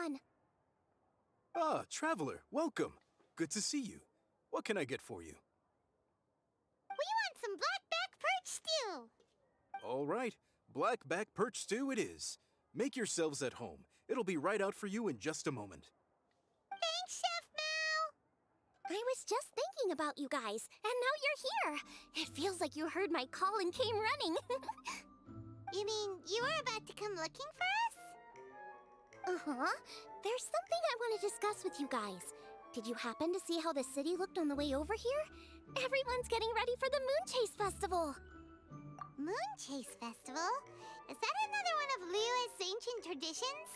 on. Ah, traveler, welcome. Good to see you. What can I get for you? We want some blackback perch stew. All right, blackback perch stew it is. Make yourselves at home. It'll be right out for you in just a moment. Thanks, Chef Mao. I was just thinking about you guys, and now you're here. It feels like you heard my call and came running. You mean you were about to come looking for us? Uh-huh. There's something I want to discuss with you guys. Did you happen to see how the city looked on the way over here? Everyone's getting ready for the Moon Chase Festival. Moon Chase Festival? Is that another one of Liyue's ancient traditions?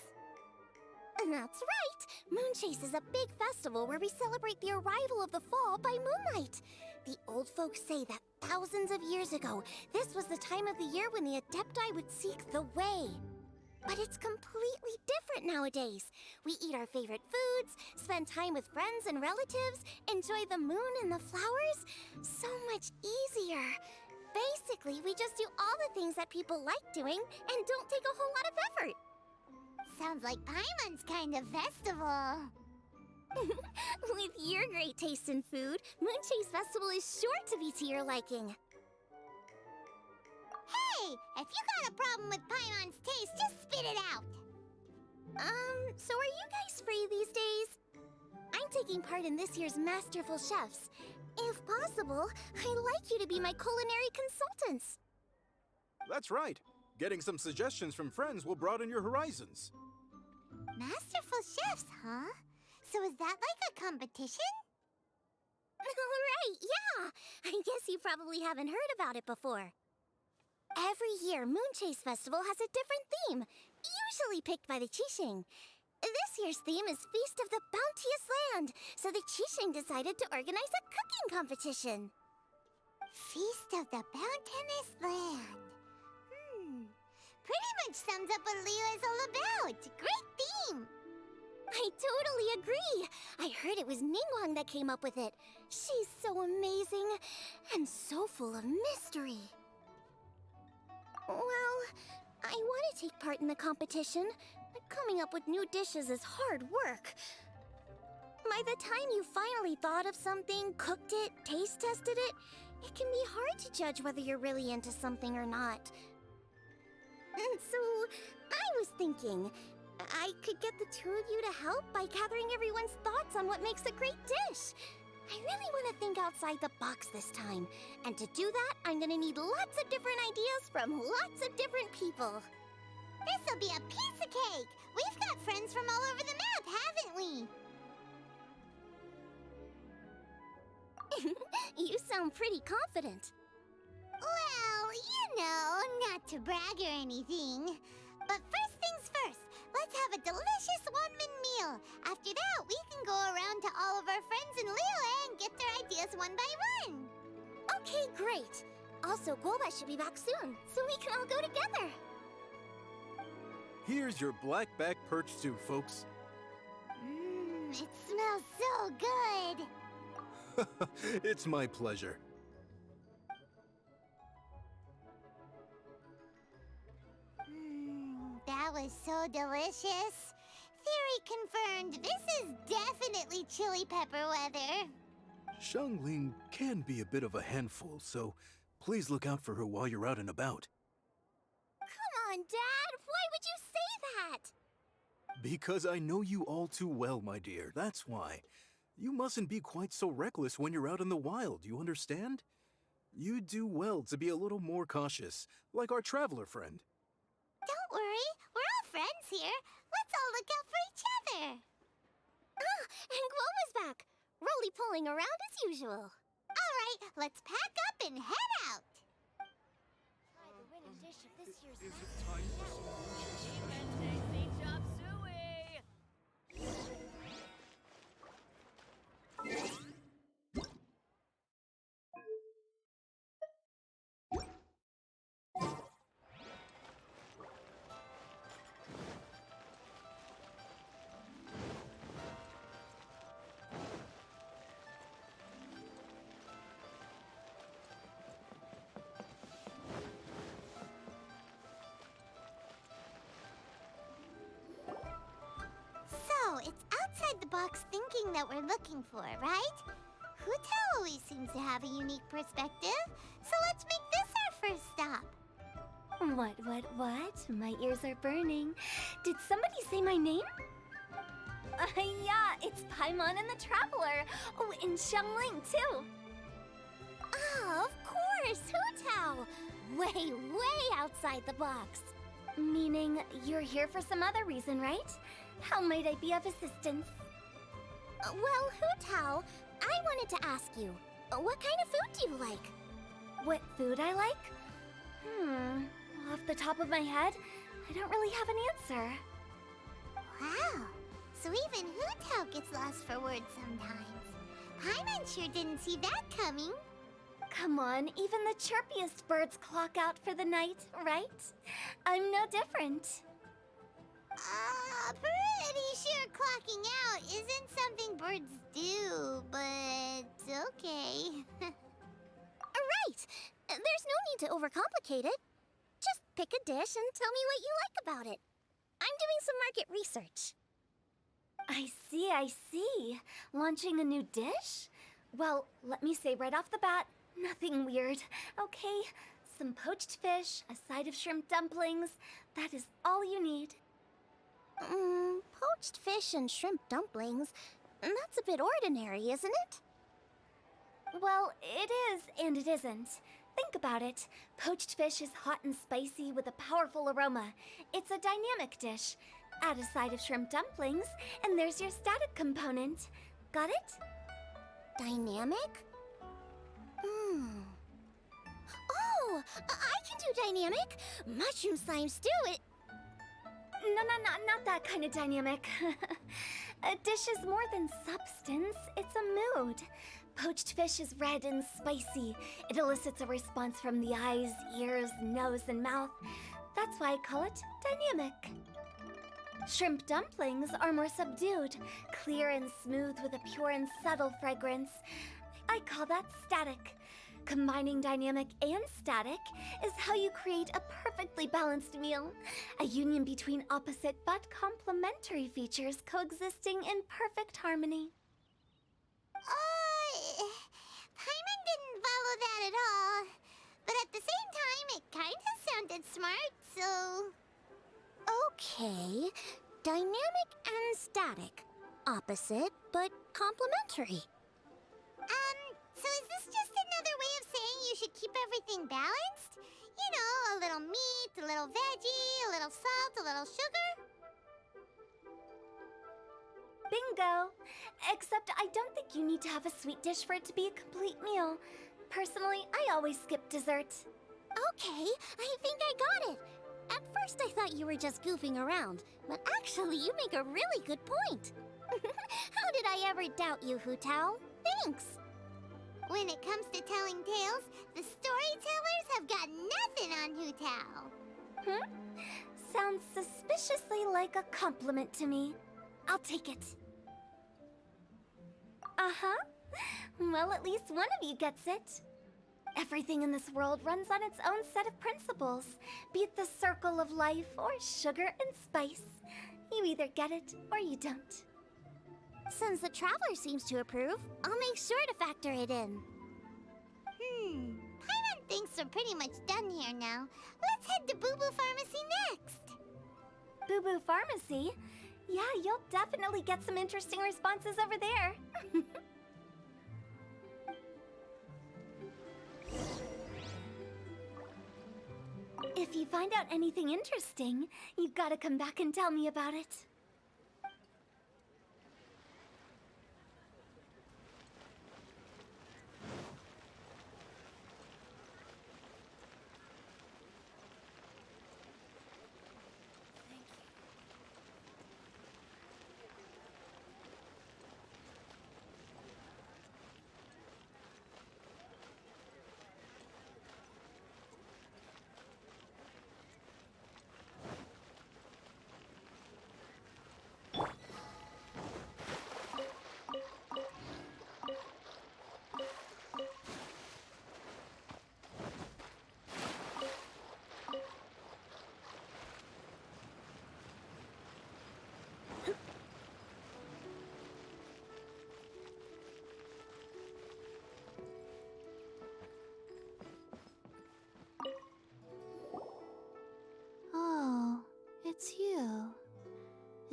That's right! Moon Chase is a big festival where we celebrate the arrival of the fall by moonlight. The old folks say that thousands of years ago, this was the time of the year when the Adepti would seek the way. But it's completely different nowadays. We eat our favorite foods, spend time with friends and relatives, enjoy the moon and the flowers. So much easier. Basically, we just do all the things that people like doing and don't take a whole lot of effort. Sounds like Paimon's kind of festival. With your great taste in food, Moon Chase Festival is sure to be to your liking. Hey, if you got a problem with Paimon's taste, just spit it out. So are you guys free these days? I'm taking part in this year's Masterful Chefs. If possible, I'd like you to be my culinary consultants. That's right. Getting some suggestions from friends will broaden your horizons. Masterful Chefs, huh? So is that like a competition? Right, yeah! I guess you probably haven't heard about it before. Every year, Moon Chase Festival has a different theme, usually picked by the Qixing. This year's theme is Feast of the Bounteous Land, so the Qixing decided to organize a cooking competition. Feast of the Bounteous Land. Pretty much sums up what Liyue is all about. Great theme! I totally agree. I heard it was Ningguang that came up with it. She's so amazing and so full of mystery. Well, I want to take part in the competition, but coming up with new dishes is hard work. By the time you finally thought of something, cooked it, taste tested it, it can be hard to judge whether you're really into something or not. And so, I was thinking, I could get the two of you to help by gathering everyone's thoughts on what makes a great dish. I really want to think outside the box this time. And to do that, I'm gonna need lots of different ideas from lots of different people. This'll be a piece of cake! We've got friends from all over the map, haven't we? You sound pretty confident. Well, you know, not to brag or anything. But first things first, let's have a delicious one-man meal. After that, we can go around to all of our friends in Liyue and get their ideas one by one. Okay, great. Also, Guoba should be back soon, so we can all go together. Here's your blackback perch stew, folks. It smells so good. It's my pleasure. That was so delicious. Theory confirmed. This is definitely chili pepper weather. Xiangling can be a bit of a handful, so please look out for her while you're out and about. Come on, Dad. Why would you say that? Because I know you all too well, my dear. That's why. You mustn't be quite so reckless when you're out in the wild, you understand? You do well to be a little more cautious, like our traveler friend. Don't worry, we're all friends here. Let's all look out for each other. Ah, and Guoma's back. Roly pulling around as usual. All right, let's pack up and head out. Try the winning dish of this year's Is it time for some box thinking that we're looking for, right? Hutao always seems to have a unique perspective, so let's make this our first stop. What? My ears are burning. Did somebody say my name? Yeah, it's Paimon and the Traveler. Oh, and Xiangling, too. Ah, of course, Hutao! Way outside the box. Meaning you're here for some other reason, right? How might I be of assistance? Well, Hutao, I wanted to ask you, what kind of food do you like? What food I like? Off the top of my head, I don't really have an answer. Wow, so even Hutao gets lost for words sometimes. Paimon sure didn't see that coming. Come on, even the chirpiest birds clock out for the night, right? I'm no different. Pretty sure clocking out isn't something birds do, but okay. Right! There's no need to overcomplicate it. Just pick a dish and tell me what you like about it. I'm doing some market research. I see. Launching a new dish? Well, let me say right off the bat, nothing weird, okay? Some poached fish, a side of shrimp dumplings. That is all you need. Poached fish and shrimp dumplings. That's a bit ordinary, isn't it? Well, it is and it isn't. Think about it. Poached fish is hot and spicy with a powerful aroma. It's a dynamic dish. Add a side of shrimp dumplings, and there's your static component. Got it? Dynamic? Oh, I can do dynamic. Mushroom slime stew, it... No, not that kind of dynamic. A dish is more than substance, it's a mood. Poached fish is red and spicy. It elicits a response from the eyes, ears, nose, and mouth. That's why I call it dynamic. Shrimp dumplings are more subdued, clear and smooth with a pure and subtle fragrance. I call that static. Combining dynamic and static is how you create a perfectly balanced meal. A union between opposite but complementary features coexisting in perfect harmony. Paimon didn't follow that at all. But at the same time, it kinda sounded smart, so... Okay, dynamic and static. Opposite, but complementary. So is this just another way of saying you should keep everything balanced? You know, a little meat, a little veggie, a little salt, a little sugar? Bingo! Except I don't think you need to have a sweet dish for it to be a complete meal. Personally, I always skip dessert. Okay, I think I got it. At first I thought you were just goofing around, but actually you make a really good point. How did I ever doubt you, Hutao? Thanks. When it comes to telling tales, the storytellers have got nothing on Hutao. Sounds suspiciously like a compliment to me. I'll take it. Uh-huh. Well, at least one of you gets it. Everything in this world runs on its own set of principles, be it the circle of life or sugar and spice. You either get it or you don't. Since the Traveler seems to approve, I'll make sure to factor it in. Paimon thinks we're pretty much done here now. Let's head to Boo Boo Pharmacy next. Boo Boo Pharmacy? Yeah, you'll definitely get some interesting responses over there. If you find out anything interesting, you've got to come back and tell me about it.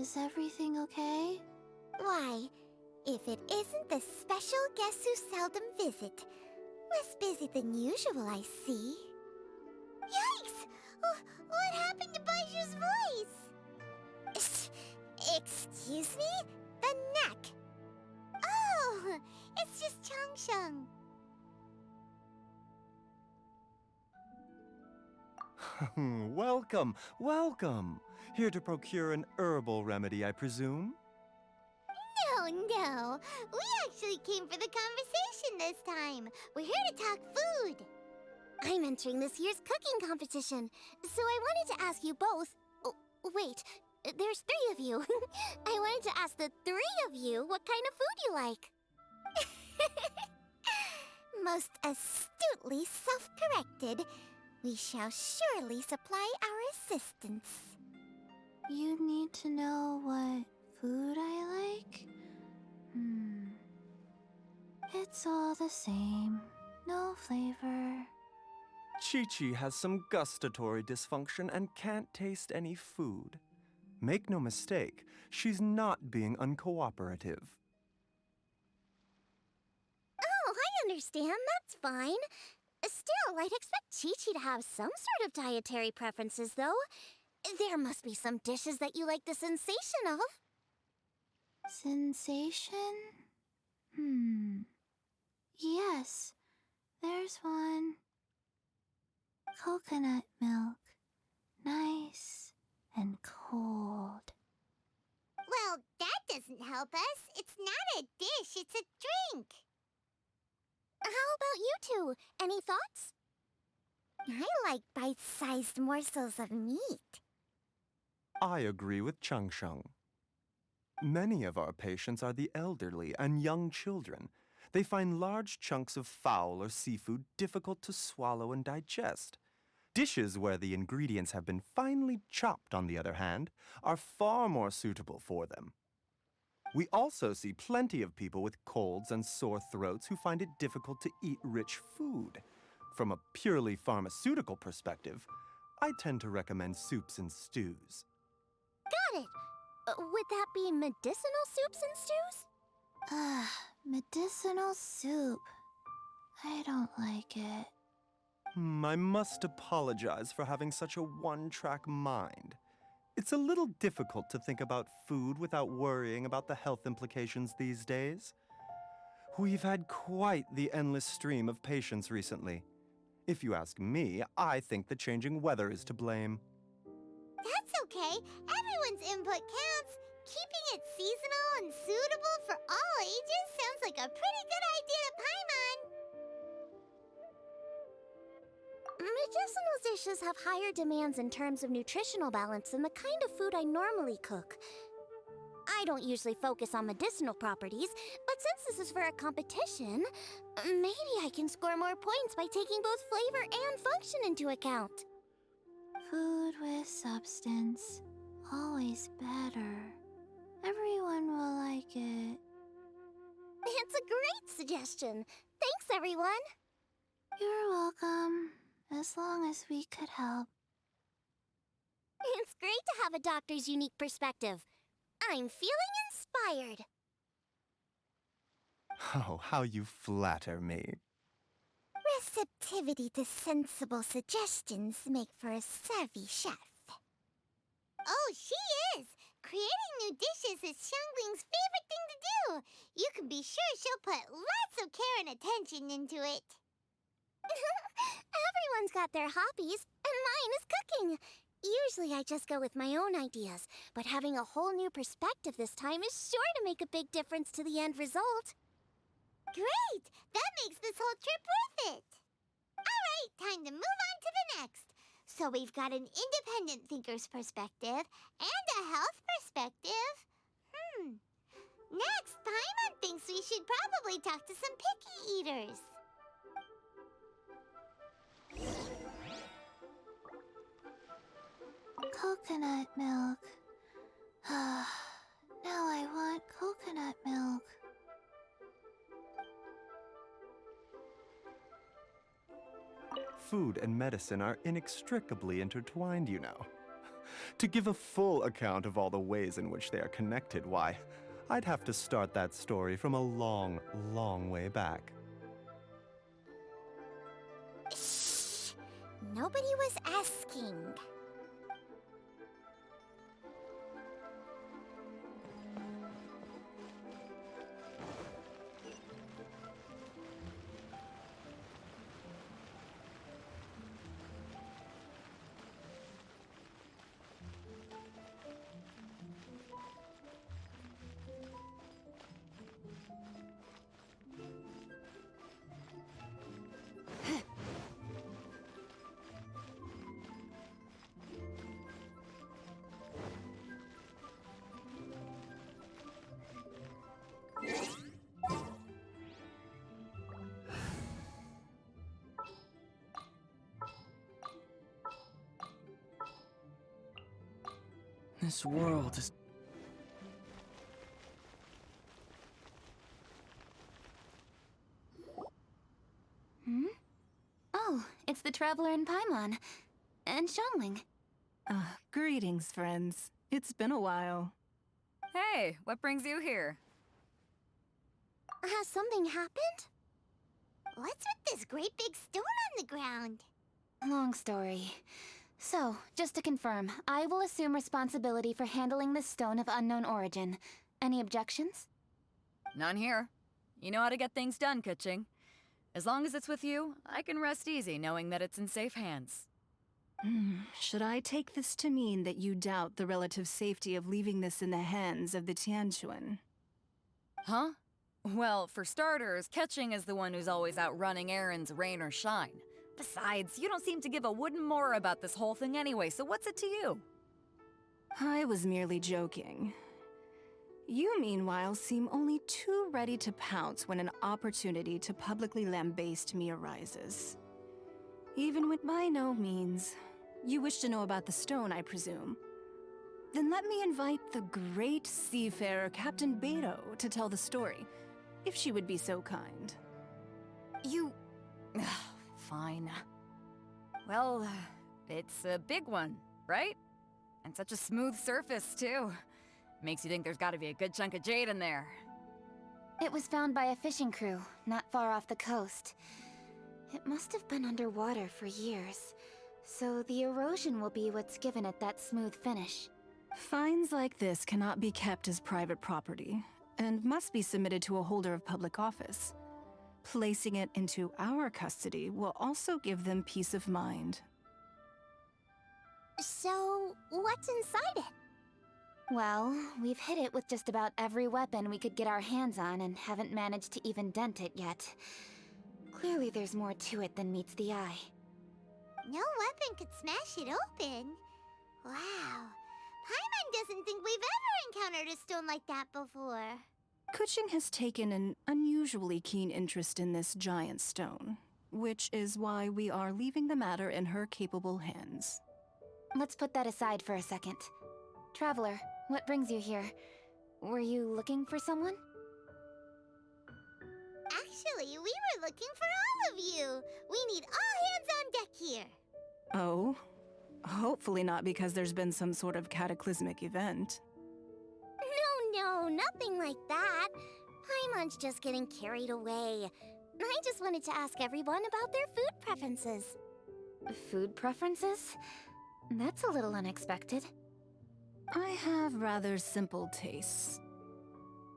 Is everything okay? Why, if it isn't the special guests who seldom visit. Less busy than usual, I see. Yikes! What happened to Baiju's voice? Excuse me? The neck. Oh, it's just Changsheng. Welcome, welcome. Here to procure an herbal remedy, I presume? No. We actually came for the conversation this time. We're here to talk food. I'm entering this year's cooking competition, so I wanted to ask you both. Oh, wait, there's 3 of you. I wanted to ask the 3 of you what kind of food you like. Most astutely self-corrected. We shall surely supply our assistance. You need to know what food I like? It's all the same. No flavor. Chi-Chi has some gustatory dysfunction and can't taste any food. Make no mistake, she's not being uncooperative. Oh, I understand. That's fine. Still, I'd expect Chi-Chi to have some sort of dietary preferences, though. There must be some dishes that you like the sensation of. Sensation? Yes, there's one. Coconut milk. Nice and cold. Well, that doesn't help us. It's not a dish, it's a drink. How about you two? Any thoughts? I like bite-sized morsels of meat. I agree with Changsheng. Many of our patients are the elderly and young children. They find large chunks of fowl or seafood difficult to swallow and digest. Dishes where the ingredients have been finely chopped, on the other hand, are far more suitable for them. We also see plenty of people with colds and sore throats who find it difficult to eat rich food. From a purely pharmaceutical perspective, I tend to recommend soups and stews. Got it. Would that be medicinal soups and stews? Medicinal soup. I don't like it. I must apologize for having such a one-track mind. It's a little difficult to think about food without worrying about the health implications these days. We've had quite the endless stream of patients recently. If you ask me, I think the changing weather is to blame. That's okay. Everyone's input counts. Keeping it seasonal and suitable for all ages sounds like a pretty good idea to Paimon. Medicinal dishes have higher demands in terms of nutritional balance than the kind of food I normally cook. I don't usually focus on medicinal properties, but since this is for a competition, maybe I can score more points by taking both flavor and function into account. Food with substance. Always better. Everyone will like it. It's a great suggestion. Thanks, everyone. You're welcome. As long as we could help. It's great to have a doctor's unique perspective. I'm feeling inspired. Oh, how you flatter me. Receptivity to sensible suggestions make for a savvy chef. Oh, she is! Creating new dishes is Xiangling's favorite thing to do. You can be sure she'll put lots of care and attention into it. Everyone's got their hobbies, and mine is cooking. Usually I just go with my own ideas, but having a whole new perspective this time is sure to make a big difference to the end result. Great! That makes this whole trip worth it! Alright, time to move on to the next. So we've got an independent thinker's perspective and a health perspective. Next, Paimon thinks we should probably talk to some picky eaters. Coconut milk. Now I want coconut milk. Food and medicine are inextricably intertwined, you know. To give a full account of all the ways in which they are connected, why, I'd have to start that story from a long, long way back. Shh! Nobody was asking. This world is... Oh, it's the Traveler in Paimon. And Xiangling. Greetings, friends. It's been a while. Hey, what brings you here? Has something happened? What's with this great big stone on the ground? Long story. So, just to confirm, I will assume responsibility for handling this stone of unknown origin. Any objections? None here. You know how to get things done, Kuching. As long as it's with you, I can rest easy knowing that it's in safe hands. Should I take this to mean that you doubt the relative safety of leaving this in the hands of the Tianquan? Huh? Well, for starters, Kuching is the one who's always out running errands, rain or shine. Besides, you don't seem to give a wooden more about this whole thing anyway, so what's it to you? I was merely joking. You, meanwhile, seem only too ready to pounce when an opportunity to publicly lambaste me arises. Even with by no means. You wish to know about the stone, I presume. Then let me invite the great seafarer Captain Beto to tell the story, if she would be so kind. You... Fine. Well, it's a big one, right? And such a smooth surface, too. Makes you think there's gotta be a good chunk of jade in there. It was found by a fishing crew, not far off the coast. It must have been underwater for years, so the erosion will be what's given it that smooth finish. Finds like this cannot be kept as private property, and must be submitted to a holder of public office. Placing it into our custody will also give them peace of mind. So, what's inside it? Well, we've hit it with just about every weapon we could get our hands on and haven't managed to even dent it yet. Clearly there's more to it than meets the eye. No weapon could smash it open. Wow. Paimon doesn't think we've ever encountered a stone like that before. Kuching has taken an unusually keen interest in this giant stone, which is why we are leaving the matter in her capable hands. Let's put that aside for a second. Traveler, what brings you here? Were you looking for someone? Actually, we were looking for all of you. We need all hands on deck here. Oh? Hopefully not because there's been some sort of cataclysmic event. No, nothing like that. Paimon's just getting carried away. I just wanted to ask everyone about their food preferences. Food preferences? That's a little unexpected. I have rather simple tastes.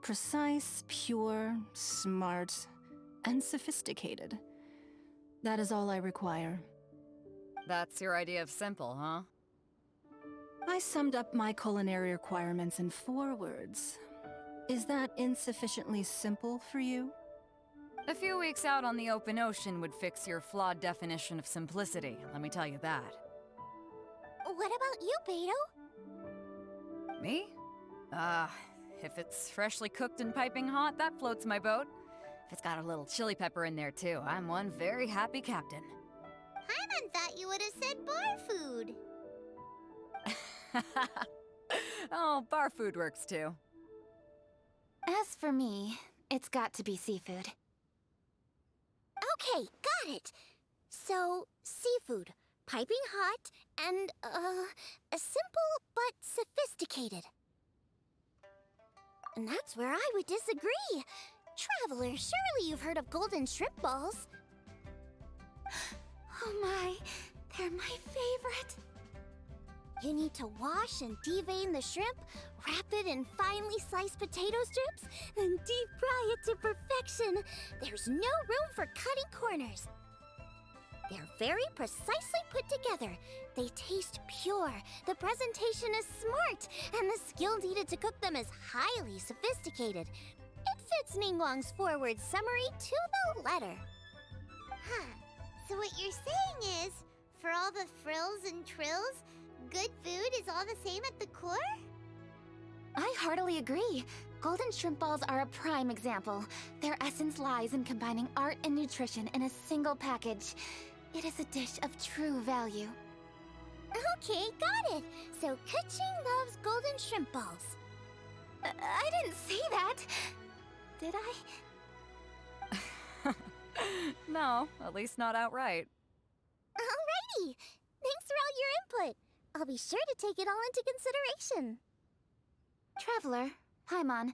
Precise, pure, smart, and sophisticated. That is all I require. That's your idea of simple, huh? I summed up my culinary requirements in 4 words. Is that insufficiently simple for you? A few weeks out on the open ocean would fix your flawed definition of simplicity, let me tell you that. What about you, Beto? Me? If it's freshly cooked and piping hot, that floats my boat. If it's got a little chili pepper in there too, I'm one very happy captain. Paimon thought you would have said bar food. Oh, bar food works too. As for me, it's got to be seafood. Okay, got it. So, seafood, piping hot, and, simple but sophisticated. And that's where I would disagree. Traveler, surely you've heard of golden shrimp balls. Oh my, they're my favorite. You need to wash and devein the shrimp, wrap it in finely sliced potato strips, then deep fry it to perfection. There's no room for cutting corners. They're very precisely put together. They taste pure, the presentation is smart, and the skill needed to cook them is highly sophisticated. It fits Ningguang's forward summary to the letter. Huh. So what you're saying is, for all the frills and trills, good food is all the same at the core? I heartily agree. Golden shrimp balls are a prime example. Their essence lies in combining art and nutrition in a single package. It is a dish of true value. Okay, got it. So Kuching loves golden shrimp balls. I didn't say that. Did I? No, at least not outright. Alrighty. Thanks for all your input. I'll be sure to take it all into consideration. Traveler, Paimon,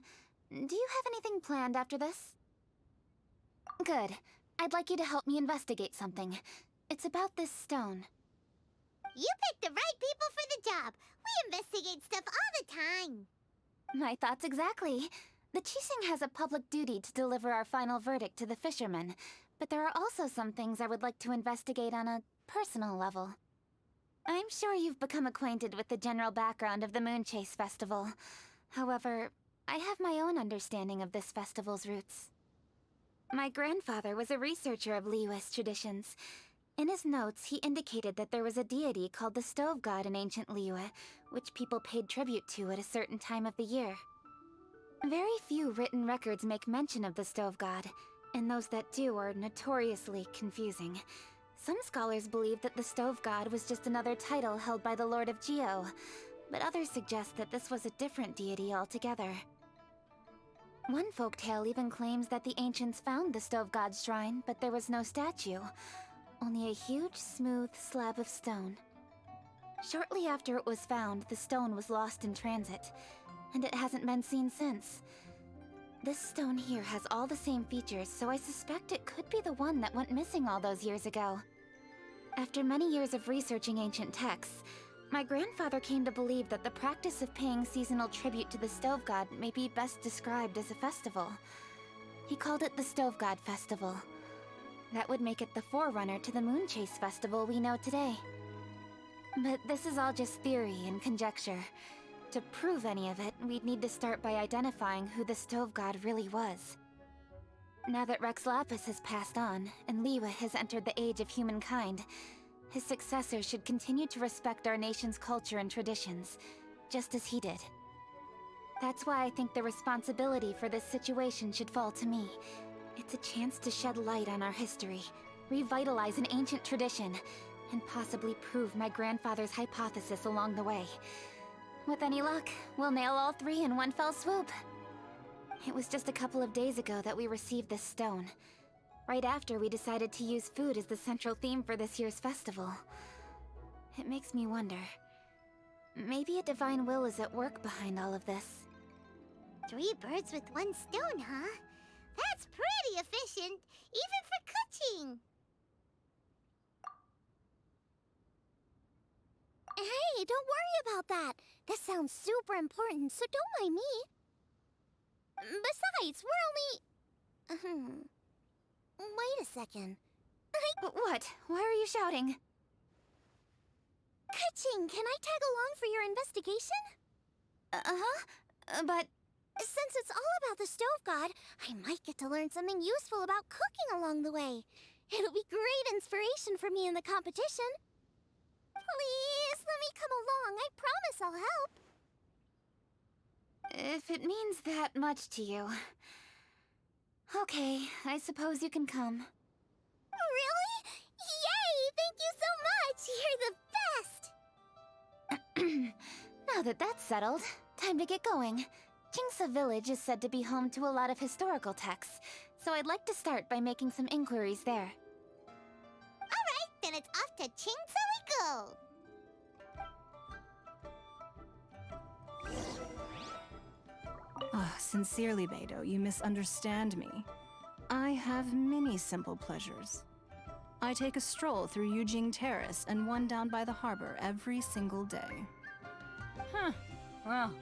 do you have anything planned after this? Good. I'd like you to help me investigate something. It's about this stone. You picked the right people for the job. We investigate stuff all the time. My thoughts exactly. The Qixing has a public duty to deliver our final verdict to the fishermen, but there are also some things I would like to investigate on a personal level. I'm sure you've become acquainted with the general background of the Moon Chase Festival. However, I have my own understanding of this festival's roots. My grandfather was a researcher of Liyue's traditions. In his notes, he indicated that there was a deity called the Stove God in ancient Liyue, which people paid tribute to at a certain time of the year. Very few written records make mention of the Stove God, and those that do are notoriously confusing. Some scholars believe that the Stove God was just another title held by the Lord of Geo, but others suggest that this was a different deity altogether. One folktale even claims that the ancients found the Stove God's shrine, but there was no statue, only a huge, smooth slab of stone. Shortly after it was found, the stone was lost in transit, and it hasn't been seen since. This stone here has all the same features, so I suspect it could be the one that went missing all those years ago. After many years of researching ancient texts, my grandfather came to believe that the practice of paying seasonal tribute to the Stove God may be best described as a festival. He called it the Stove God Festival. That would make it the forerunner to the Moon Chase Festival we know today. But this is all just theory and conjecture. To prove any of it, we'd need to start by identifying who the Stove God really was. Now that Rex Lapis has passed on, and Liyue has entered the age of humankind, his successor should continue to respect our nation's culture and traditions, just as he did. That's why I think the responsibility for this situation should fall to me. It's a chance to shed light on our history, revitalize an ancient tradition, and possibly prove my grandfather's hypothesis along the way. With any luck, we'll nail all three in one fell swoop. It was just a couple of days ago that we received this stone. Right after we decided to use food as the central theme for this year's festival. It makes me wonder. Maybe a divine will is at work behind all of this. 3 birds with 1 stone, huh? That's pretty efficient, even for Kuching. Hey, don't worry about that. This sounds super important, so don't mind me. Besides, we're only... Wait a second. What? Why are you shouting? Kuching, can I tag along for your investigation? But... Since it's all about the Stove God, I might get to learn something useful about cooking along the way. It'll be great inspiration for me in the competition. Please, let me come along. I promise I'll help. If it means that much to you... Okay, I suppose you can come. Really? Yay! Thank you so much! You're the best! Now that that's settled, time to get going. Qingsa Village is said to be home to a lot of historical texts, so I'd like to start by making some inquiries there. All right, then it's off to Qingsa we go. Sincerely, Beidou, you misunderstand me. I have many simple pleasures. I take a stroll through Yujing Terrace and one down by the harbor every single day. Huh. Well,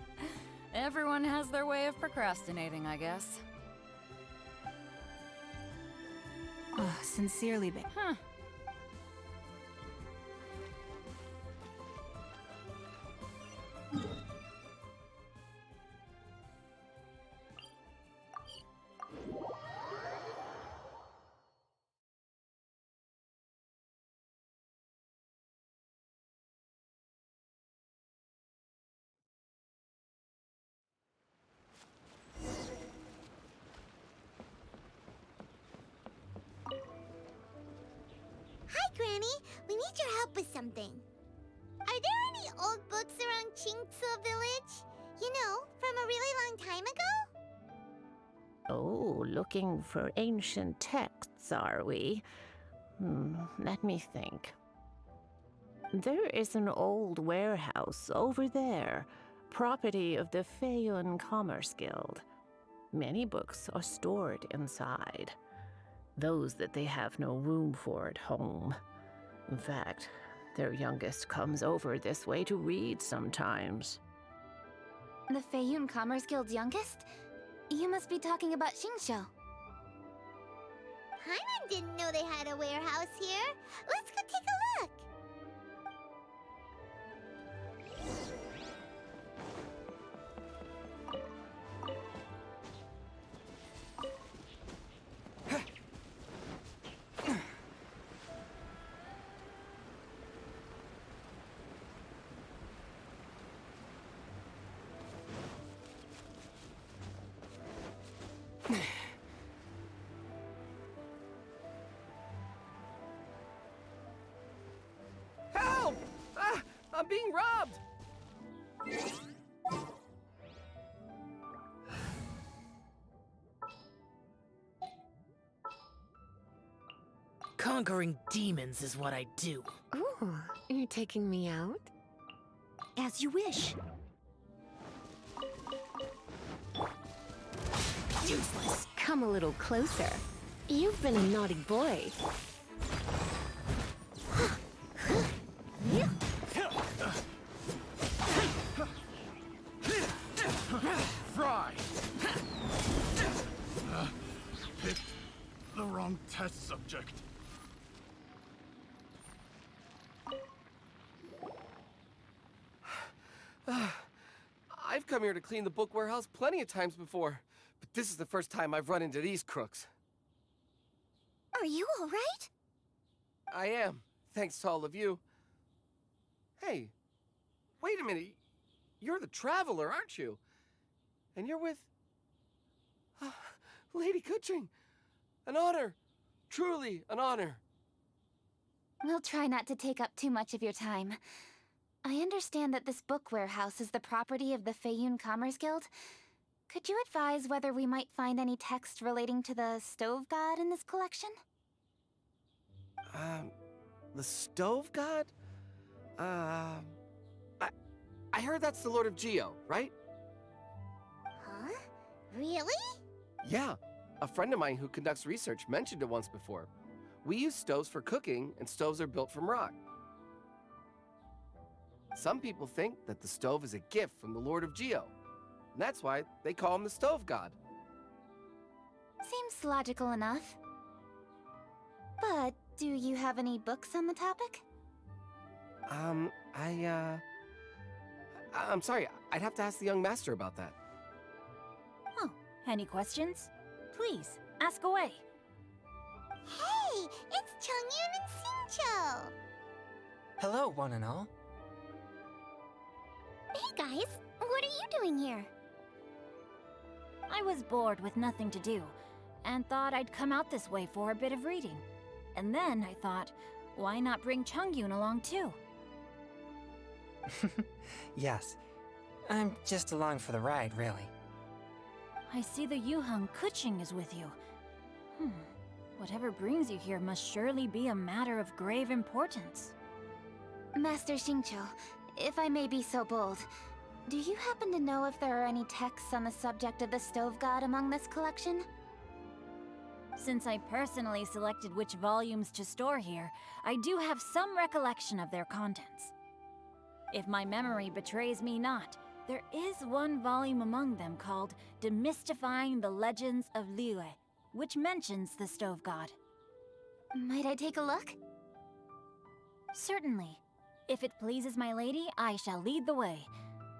everyone has their way of procrastinating, I guess. Sincerely, Beidou. Huh. Hi, Granny. We need your help with something. Are there any old books around Qingce Village? You know, from a really long time ago? Oh, looking for ancient texts, are we? Let me think. There is an old warehouse over there, property of the Feiyun Commerce Guild. Many books are stored inside. Those that they have no room for at home. In fact, their youngest comes over this way to read sometimes. The Feiyun Commerce Guild's youngest? You must be talking about Xingqiu. Paimon didn't know they had a warehouse here. Let's go take a look. Help! Ah, I'm being robbed! Conquering demons is what I do. Ooh, you're taking me out? As you wish. Useless. Come a little closer. You've been a naughty boy. Fry! Picked the wrong test subject. I've come here to clean the book warehouse plenty of times before, but this is the first time I've run into these crooks. Are you all right? I am, thanks to all of you. Hey, wait a minute. You're the traveler, aren't you? And you're with... Lady Kuching. An honor. Truly an honor. We'll try not to take up too much of your time. I understand that this book warehouse is the property of the Feiyun Commerce Guild. Could you advise whether we might find any text relating to the stove god in this collection? The stove god? I heard that's the Lord of Geo, right? Huh? Really? Yeah. A friend of mine who conducts research mentioned it once before. We use stoves for cooking, and stoves are built from rock. Some people think that the stove is a gift from the Lord of Geo. And that's why they call him the stove god. Seems logical enough. But do you have any books on the topic? I'm sorry. I'd have to ask the young master about that. Oh, any questions? Please, ask away. Hey, it's Chongyun and Xingqiu. Hello, one and all. Hey guys, what are you doing here? I was bored with nothing to do, and thought I'd come out this way for a bit of reading. And then I thought, why not bring Chongyun along too? Yes. I'm just along for the ride, really. I see the Yuheng Kuching is with you. Whatever brings you here must surely be a matter of grave importance. Master Xingqiu, if I may be so bold, Do you happen to know if there are any texts on the subject of the stove god among this collection? Since I personally selected which volumes to store here, I do have some recollection of their contents. If my memory betrays me not, there is one volume among them called Demystifying the Legends of Liyue, which mentions the stove god. Might I take a look? Certainly. If it pleases my lady, I shall lead the way.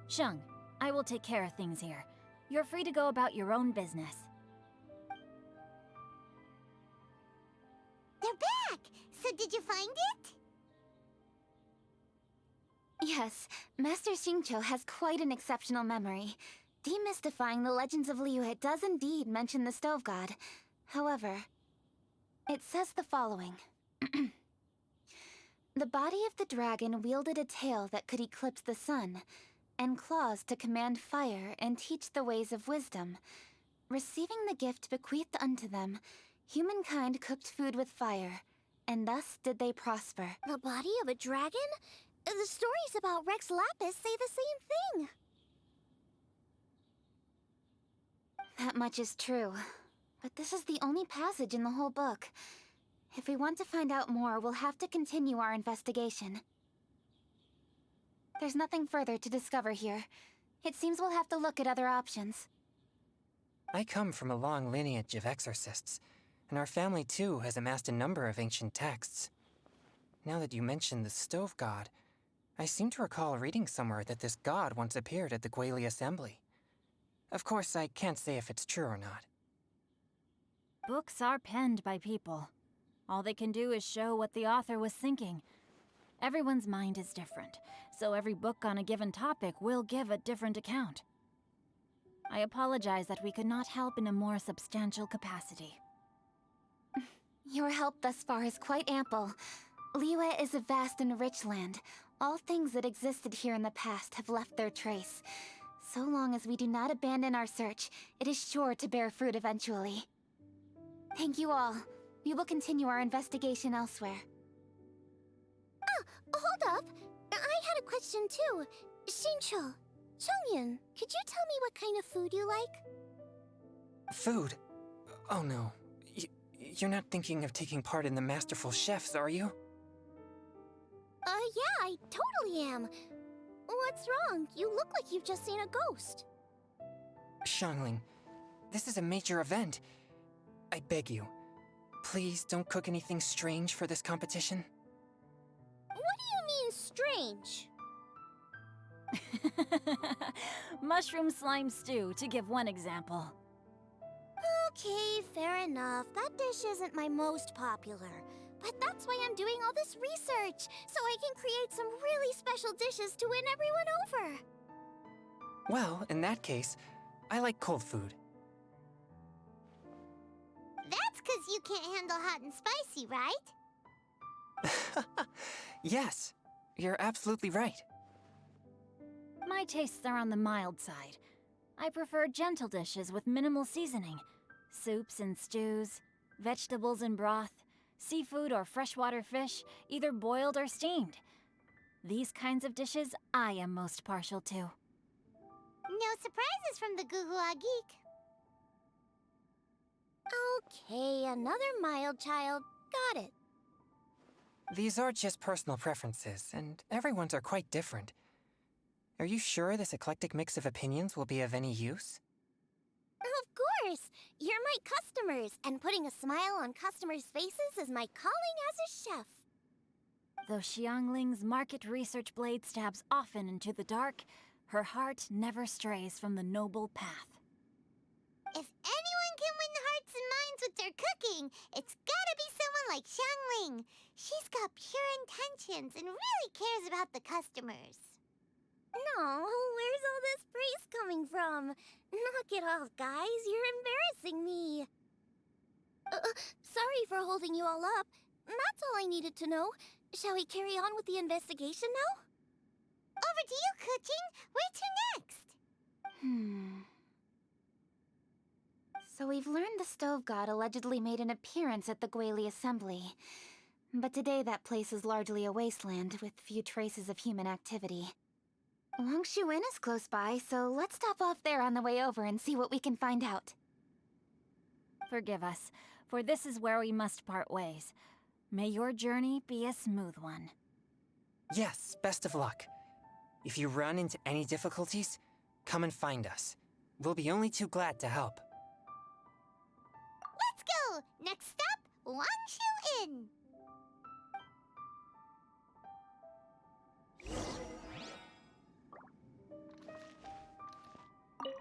Sheng, I will take care of things here. You're free to go about your own business. They're back! So did you find it? Yes, Master Xingqiu has quite an exceptional memory. Demystifying the legends of Liyue does indeed mention the stove god. However, it says the following. The body of the dragon wielded a tail that could eclipse the sun, and claws to command fire and teach the ways of wisdom. Receiving the gift bequeathed unto them, humankind cooked food with fire, and thus did they prosper. The body of a dragon? The stories about Rex Lapis say the same thing. That much is true, but this is the only passage in the whole book. If we want to find out more, we'll have to continue our investigation. There's nothing further to discover here. It seems we'll have to look at other options. I come from a long lineage of exorcists, and our family too has amassed a number of ancient texts. Now that you mention the stove god, I seem to recall reading somewhere that this god once appeared at the Guili Assembly. Of course, I can't say if it's true or not. Books are penned by people. All they can do is show what the author was thinking. Everyone's mind is different, so every book on a given topic will give a different account. I apologize that we could not help in a more substantial capacity. Your help thus far is quite ample. Liyue is a vast and rich land. All things that existed here in the past have left their trace. So long as we do not abandon our search, it is sure to bear fruit eventually. Thank you all. We will continue our investigation elsewhere. Hold up. I had a question too. Xingqiu, Chongyan, could you tell me what kind of food you like? Food? Oh no. You're not thinking of taking part in the Masterful Chefs, are you? Yeah, I totally am. What's wrong? You look like you've just seen a ghost. Xiangling, this is a major event. I beg you, please don't cook anything strange for this competition. What do you mean, strange? Mushroom slime stew, to give one example. Okay, fair enough. That dish isn't my most popular. But that's why I'm doing all this research, so I can create some really special dishes to win everyone over. Well, in that case, I like cold food. That's 'cause you can't handle hot and spicy, right? Yes, you're absolutely right. My tastes are on the mild side. I prefer gentle dishes with minimal seasoning. Soups and stews, vegetables and broth, seafood or freshwater fish, either boiled or steamed. These kinds of dishes I am most partial to. No surprises from the Guhua Geek. Okay, another mild child. Got it. These are just personal preferences, and everyone's are quite different. Are you sure this eclectic mix of opinions will be of any use? Of course! You're my customers, and putting a smile on customers' faces is my calling as a chef. Though Xiangling's market research blade stabs often into the dark, her heart never strays from the noble path. If anyone can win the hearts and minds with their cooking, it's gotta be someone like Xiangling. She's got pure intentions and really cares about the customers. No, where's all this praise coming from? Knock it off, guys. You're embarrassing me. Sorry for holding you all up. That's all I needed to know. Shall we carry on with the investigation now? Over to you, Kuching. Where to next? So we've learned the stove god allegedly made an appearance at the Guili Assembly. But today that place is largely a wasteland with few traces of human activity. Wangshu Inn is close by, so let's stop off there on the way over and see what we can find out. Forgive us, for this is where we must part ways. May your journey be a smooth one. Yes, best of luck. If you run into any difficulties, come and find us. We'll be only too glad to help. Let's go! Next stop, Wangshu Inn!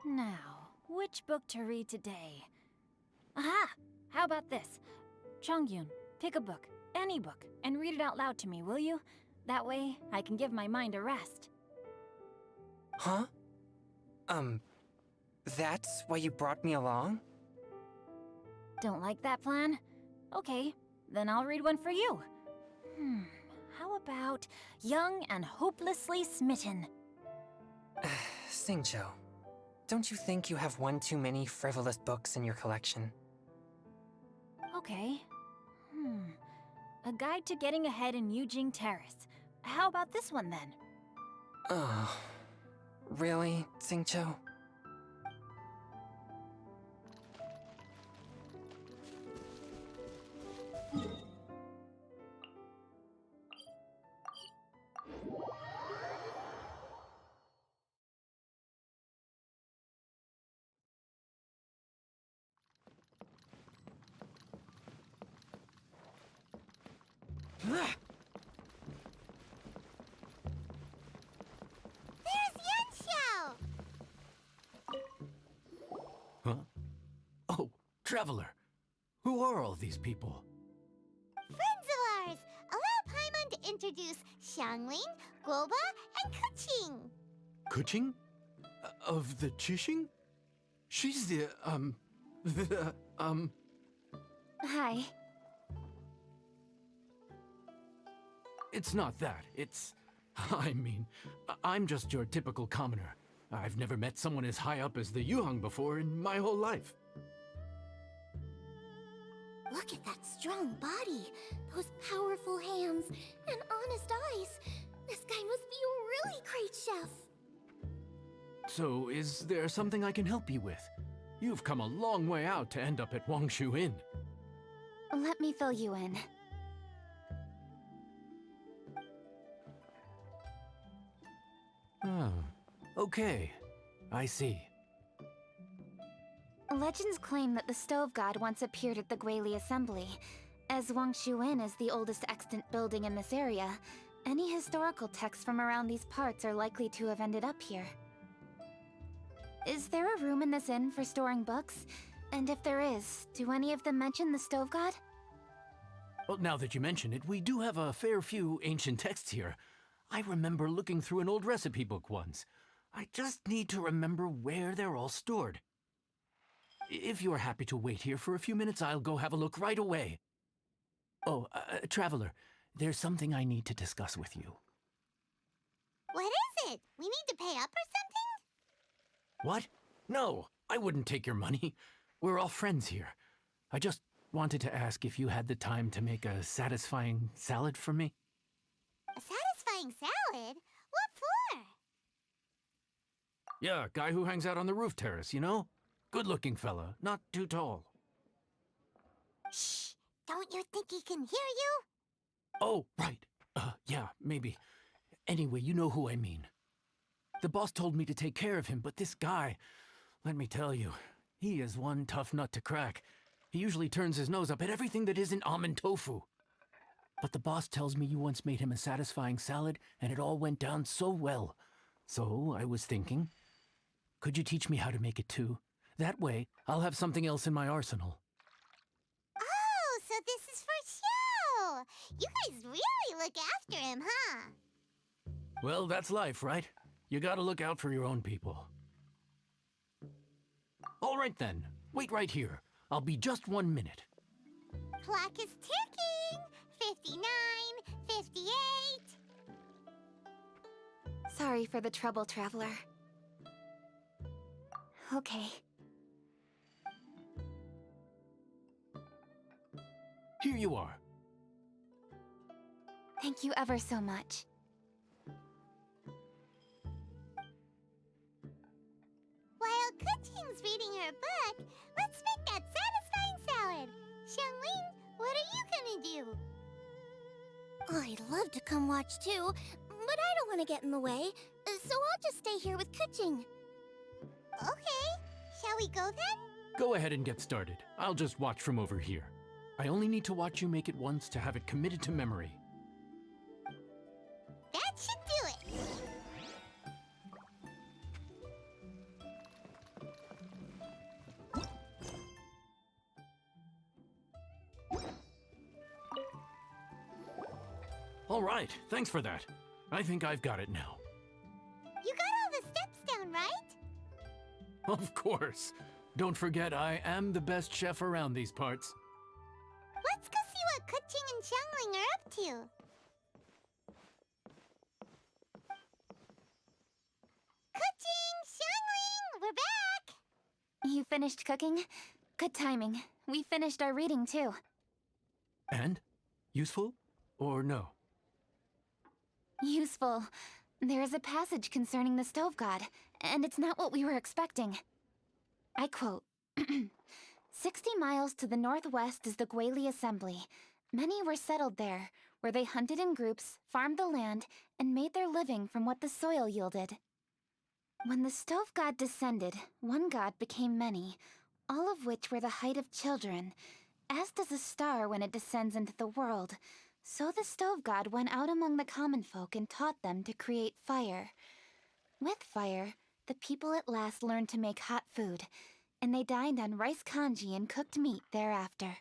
Now, which book to read today? Aha! How about this? Chongyun, pick a book, any book, and read it out loud to me, will you? That way, I can give my mind a rest. Huh? That's why you brought me along? Don't like that plan? Okay, then I'll read one for you. How about Young and Hopelessly Smitten? Singcho, don't you think you have one too many frivolous books in your collection? Okay. A Guide to Getting Ahead in Yujing Terrace. How about this one then? Oh, really, Singcho? Huh? Oh, Traveler. Who are all these people? Friends of ours! Allow Paimon to introduce Xiangling, Guoba, and Kuching. Kuching? Of the Chishing? She's the, Hi. It's not that. It's... I mean, I'm just your typical commoner. I've never met someone as high up as the Yuhang before in my whole life. Look at that strong body, those powerful hands, and honest eyes. This guy must be a really great chef. So, is there something I can help you with? You've come a long way out to end up at Wangshu Inn. Let me fill you in. Oh, okay. I see. Legends claim that the Stove God once appeared at the Guili Assembly. As Wangshu Inn is the oldest extant building in this area, any historical texts from around these parts are likely to have ended up here. Is there a room in this inn for storing books? And if there is, do any of them mention the Stove God? Well, now that you mention it, we do have a fair few ancient texts here. I remember looking through an old recipe book once. I just need to remember where they're all stored. If you're happy to wait here for a few minutes, I'll go have a look right away. Oh, Traveler, there's something I need to discuss with you. What is it? We need to pay up or something? What? No, I wouldn't take your money. We're all friends here. I just wanted to ask if you had the time to make a satisfying salad for me. A satisfying salad? What for? Yeah, guy who hangs out on the roof terrace, you know? Good-looking fella, not too tall. Shh! Don't you think he can hear you? Oh, right. Yeah, maybe. Anyway, you know who I mean. The boss told me to take care of him, but this guy, let me tell you, he is one tough nut to crack. He usually turns his nose up at everything that isn't almond tofu. But the boss tells me you once made him a satisfying salad, and it all went down so well. So I was thinking, could you teach me how to make it too? That way, I'll have something else in my arsenal. Oh, so this is for show! You guys really look after him, huh? Well, that's life, right? You gotta look out for your own people. All right then, wait right here. I'll be just 1 minute. Clock is ticking! 59, 58... Sorry for the trouble, Traveler. Okay. Here you are. Thank you ever so much. near a book, let's make that satisfying salad. Xiangling, what are you gonna do? I'd love to come watch too, but I don't want to get in the way, so I'll just stay here with Kuching. Okay, shall we go then? Go ahead and get started. I'll just watch from over here. I only need to watch you make it once to have it committed to memory. That should do it. All right, thanks for that. I think I've got it now. You got all the steps down, right? Of course. Don't forget, I am the best chef around these parts. Let's go see what Kuching and Xiangling are up to. Kuching, Xiangling, we're back! You finished cooking? Good timing. We finished our reading too. And? Useful? Or no? Useful. There is a passage concerning the stove god, and it's not what we were expecting. I quote, 60 miles to the northwest is the Guili Assembly. Many were settled there, where they hunted in groups, farmed the land, and made their living from what the soil yielded. When the stove god descended, one god became many, all of which were the height of children. As does a star when it descends into the world, so the stove god went out among the common folk and taught them to create fire. With fire, the people at last learned to make hot food, and they dined on rice congee and cooked meat thereafter.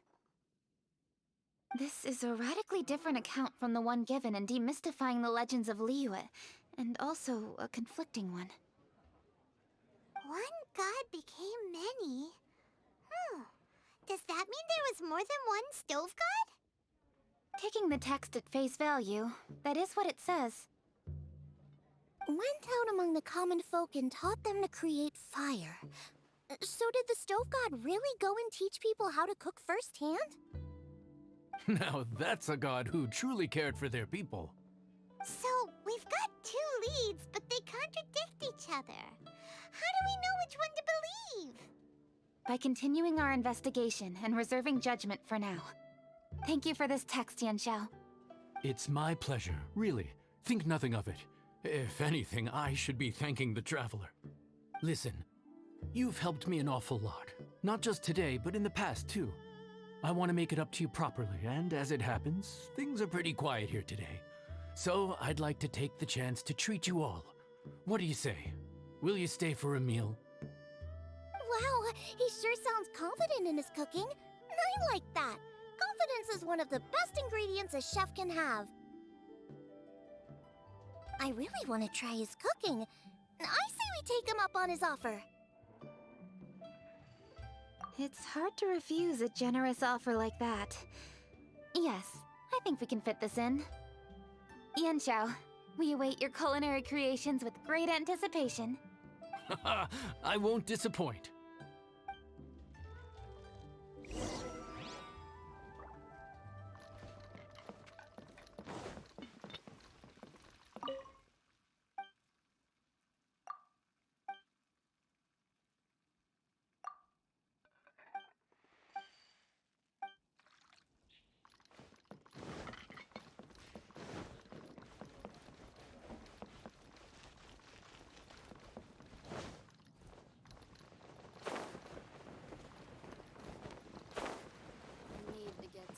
This is a radically different account from the one given in Demystifying the Legends of Liyue, and also a conflicting one. One god became many. Does that mean there was more than one stove god? Taking the text at face value, that is what it says. Went out among the common folk and taught them to create fire. So did the stove god really go and teach people how to cook firsthand? Now that's a god who truly cared for their people. So, we've got two leads, but they contradict each other. How do we know which one to believe? By continuing our investigation and reserving judgment for now. Thank you for this text, Yanxiao. It's my pleasure, really. Think nothing of it. If anything, I should be thanking the traveler. Listen, you've helped me an awful lot. Not just today, but in the past, too. I want to make it up to you properly, and as it happens, things are pretty quiet here today. So I'd like to take the chance to treat you all. What do you say? Will you stay for a meal? Wow, he sure sounds confident in his cooking. I like that. Confidence is one of the best ingredients a chef can have. I really want to try his cooking. I say we take him up on his offer. It's hard to refuse a generous offer like that. Yes, I think we can fit this in. Yanxiao, we await your culinary creations with great anticipation. I won't disappoint.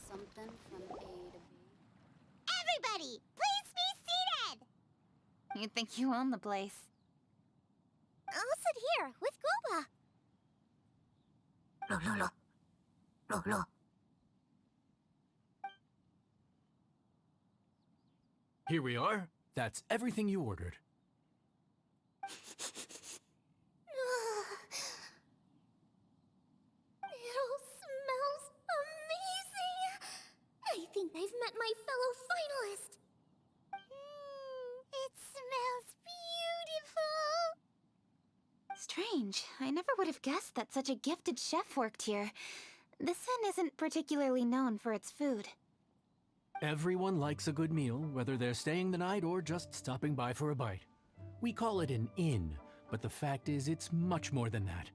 Something from A to B. Everybody, please be seated! You think you own the place. I'll sit here with Guoba. Here we are. That's everything you ordered. I think I've met my fellow finalist. It smells beautiful. Strange. I never would have guessed that such a gifted chef worked here. This inn isn't particularly known for its food. Everyone likes a good meal, whether they're staying the night or just stopping by for a bite. We call it an inn, but the fact is it's much more than that.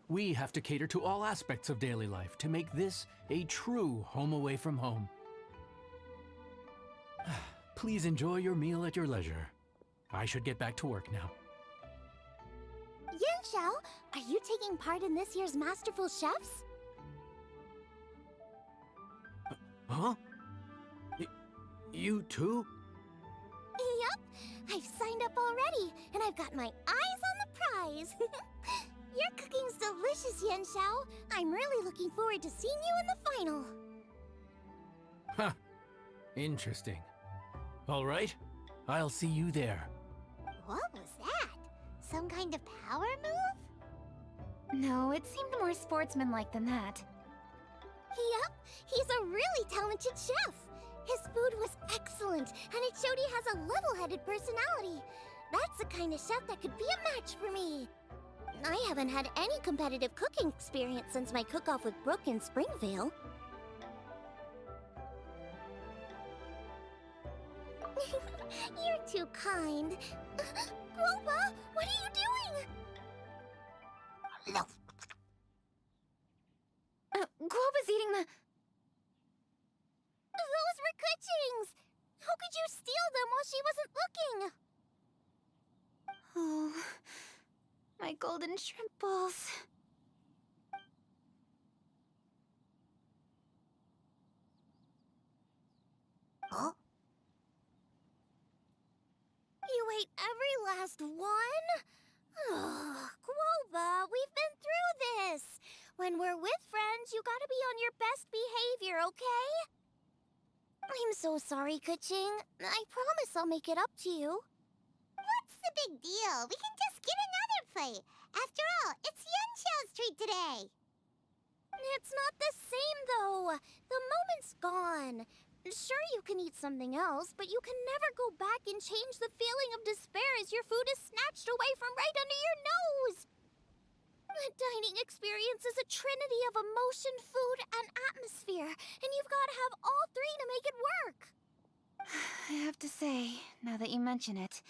We have to cater to all aspects of daily life to make this a true home away from home. Please enjoy your meal at your leisure. I should get back to work now. Yanxiao, are you taking part in this year's Masterful Chefs? Huh? You too? Yup, I've signed up already, and I've got my eyes on the prize. Your cooking's delicious, Yanxiao. I'm really looking forward to seeing you in the final. Huh. Interesting. All right, I'll see you there. What was that? Some kind of power move? No, it seemed more sportsmanlike than that. Yup, he's a really talented chef. His food was excellent, and it showed he has a level-headed personality. That's the kind of chef that could be a match for me. I haven't had any competitive cooking experience since my cook-off with Brooke in Springvale. You're too kind. Groba, what are you doing? Guoba's eating the... Those were Kuching's! How could you steal them while she wasn't looking? Oh, my golden shrimp balls. Huh? You ate every last one? Ugh, Guoba, we've been through this. When we're with friends, you gotta be on your best behavior, okay? I'm so sorry, Kuching. I promise I'll make it up to you. What's the big deal? We can just get another plate. After all, it's Yanxiao's treat today. It's not the same, though. The moment's gone. Sure, you can eat something else, but you can never go back and change the feeling of despair as your food is snatched away from right under your nose. The dining experience is a trinity of emotion, food, and atmosphere, and you've got to have all three to make it work. I have to say, now that you mention it,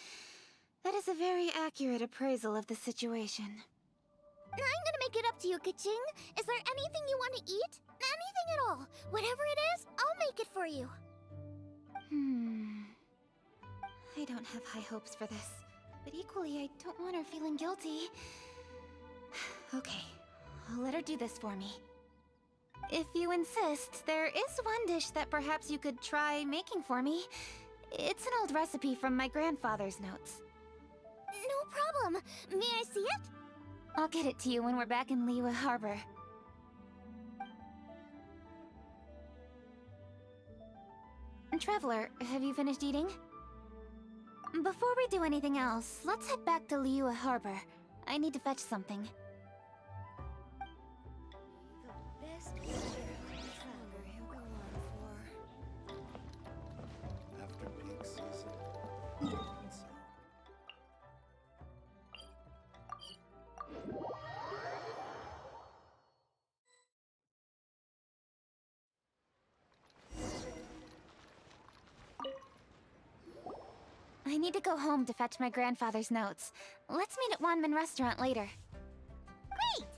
that is a very accurate appraisal of the situation. I'm gonna make it up to you, Kuching. Is there anything you want to eat? Anything at all. Whatever it is, I'll make it for you. I don't have high hopes for this, but equally I don't want her feeling guilty. Okay, I'll let her do this for me. If you insist, there is one dish that perhaps you could try making for me. It's an old recipe from my grandfather's notes. No problem. May I see it? I'll get it to you when we're back in Liyue Harbor. Traveler, have you finished eating? Before we do anything else, let's head back to Liyue Harbor. I need to fetch something. The best traveler he'll go on for. After peak season. I need to go home to fetch my grandfather's notes. Let's meet at Wanmin Restaurant later. Great!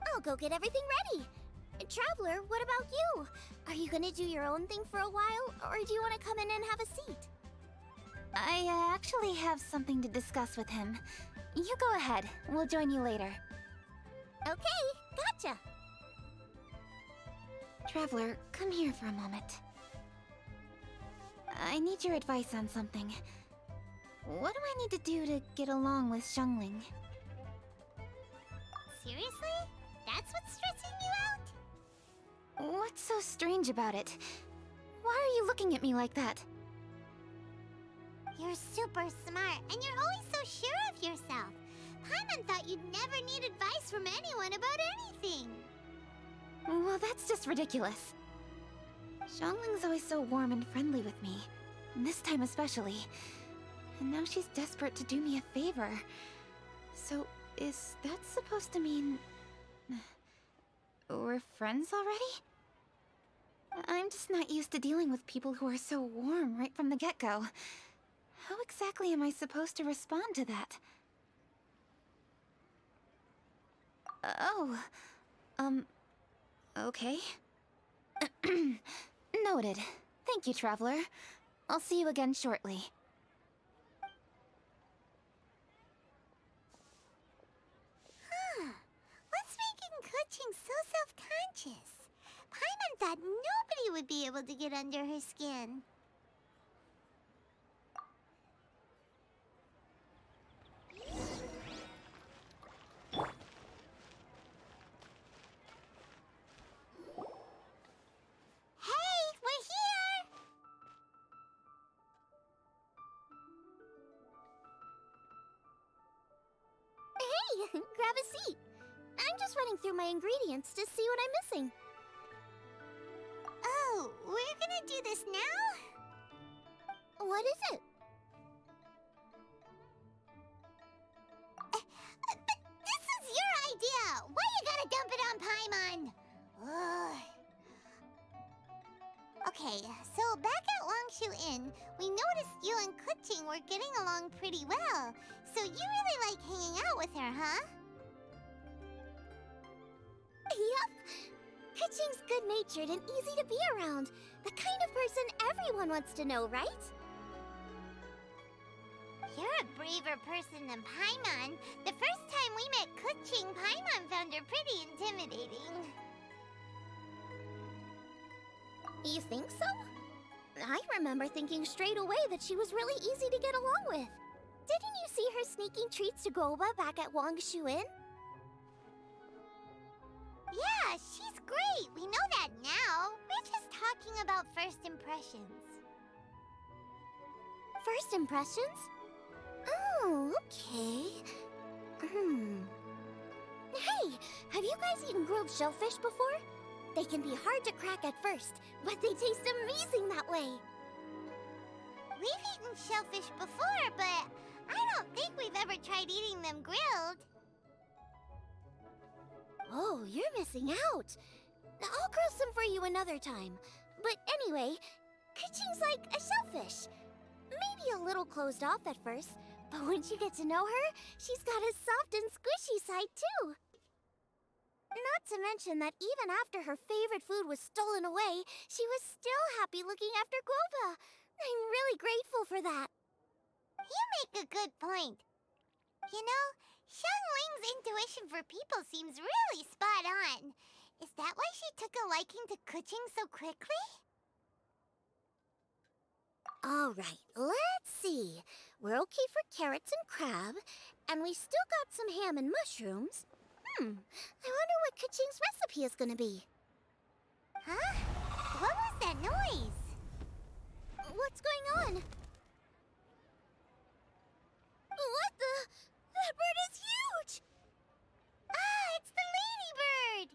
I'll go get everything ready. Traveler, what about you? Are you gonna do your own thing for a while, or do you want to come in and have a seat? I actually have something to discuss with him. You go ahead. We'll join you later. Okay, gotcha. Traveler, come here for a moment. I need your advice on something. What do I need to do to get along with Xiangling? Seriously? That's what's stressing you out? What's so strange about it? Why are you looking at me like that? You're super smart, and you're always so sure of yourself. Paimon thought you'd never need advice from anyone about anything. Well, that's just ridiculous. Xiangling's always so warm and friendly with me. This time especially. And now she's desperate to do me a favor. So, is that supposed to mean... we're friends already? I'm just not used to dealing with people who are so warm right from the get-go. How exactly am I supposed to respond to that? Oh. Okay. Noted. Thank you, Traveler. I'll see you again shortly. What's making Kuching so self-conscious? Paimon thought nobody would be able to get under her skin. Hey, we're here! Hey, grab a seat. I'm just running through my ingredients to see what I'm missing. Oh, we're gonna do this now? What is it? But this is your idea! Why you gotta dump it on Paimon? Ugh. Okay, so back at Longshu Inn, we noticed you and Kuching were getting along pretty well. So you really like hanging out with her, huh? Yep. Kuching's good-natured and easy to be around. The kind of person everyone wants to know, right? You're a braver person than Paimon. The first time we met Kuching, Paimon found her pretty intimidating. You think so? I remember thinking straight away that she was really easy to get along with. Didn't you see her sneaking treats to Goba back at Wangshu Inn? Yeah, she's great. We know that now. We're just talking about first impressions. First impressions? Oh, okay. Hey, have you guys eaten grilled shellfish before? They can be hard to crack at first, but they taste amazing that way. We've eaten shellfish before, but I don't think we've ever tried eating them grilled. Oh, you're missing out. I'll grill some for you another time. But anyway, Kuching's like a shellfish. Maybe a little closed off at first, but once you get to know her, she's got a soft and squishy side too. Not to mention that even after her favorite food was stolen away, she was still happy looking after Guoba. I'm really grateful for that. You make a good point. You know, Xiangling's intuition for people seems really spot on. Is that why she took a liking to Kuching so quickly? All right, let's see. We're okay for carrots and crab, and we still got some ham and mushrooms. I wonder what Kuching's recipe is gonna be. Huh? What was that noise? What's going on? What the? That bird is huge! Ah, it's the ladybird!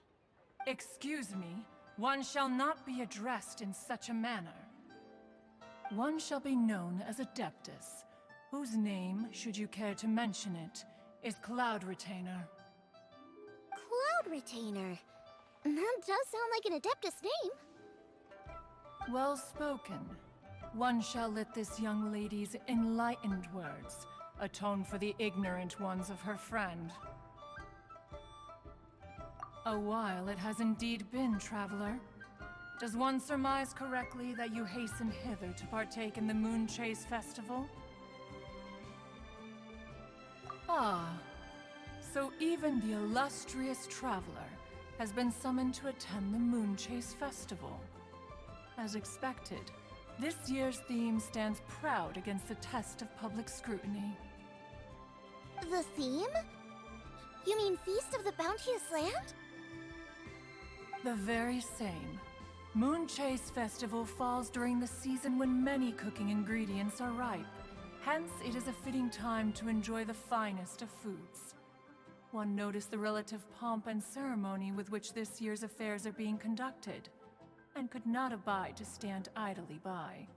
Excuse me, one shall not be addressed in such a manner. One shall be known as Adeptus, whose name, should you care to mention it, is Cloud Retainer. Cloud Retainer. That does sound like an Adeptus name. Well spoken. One shall let this young lady's enlightened words atone for the ignorant ones of her friend. A while it has indeed been, traveler. Does one surmise correctly that you hasten hither to partake in the Moon Chase Festival? Ah, so even the illustrious traveler has been summoned to attend the Moon Chase Festival. As expected, this year's theme stands proud against the test of public scrutiny. The theme? You mean Feast of the Bounteous Land? The very same. Moon Chase Festival falls during the season when many cooking ingredients are ripe. Hence, it is a fitting time to enjoy the finest of foods. One noticed the relative pomp and ceremony with which this year's affairs are being conducted, and could not abide to stand idly by.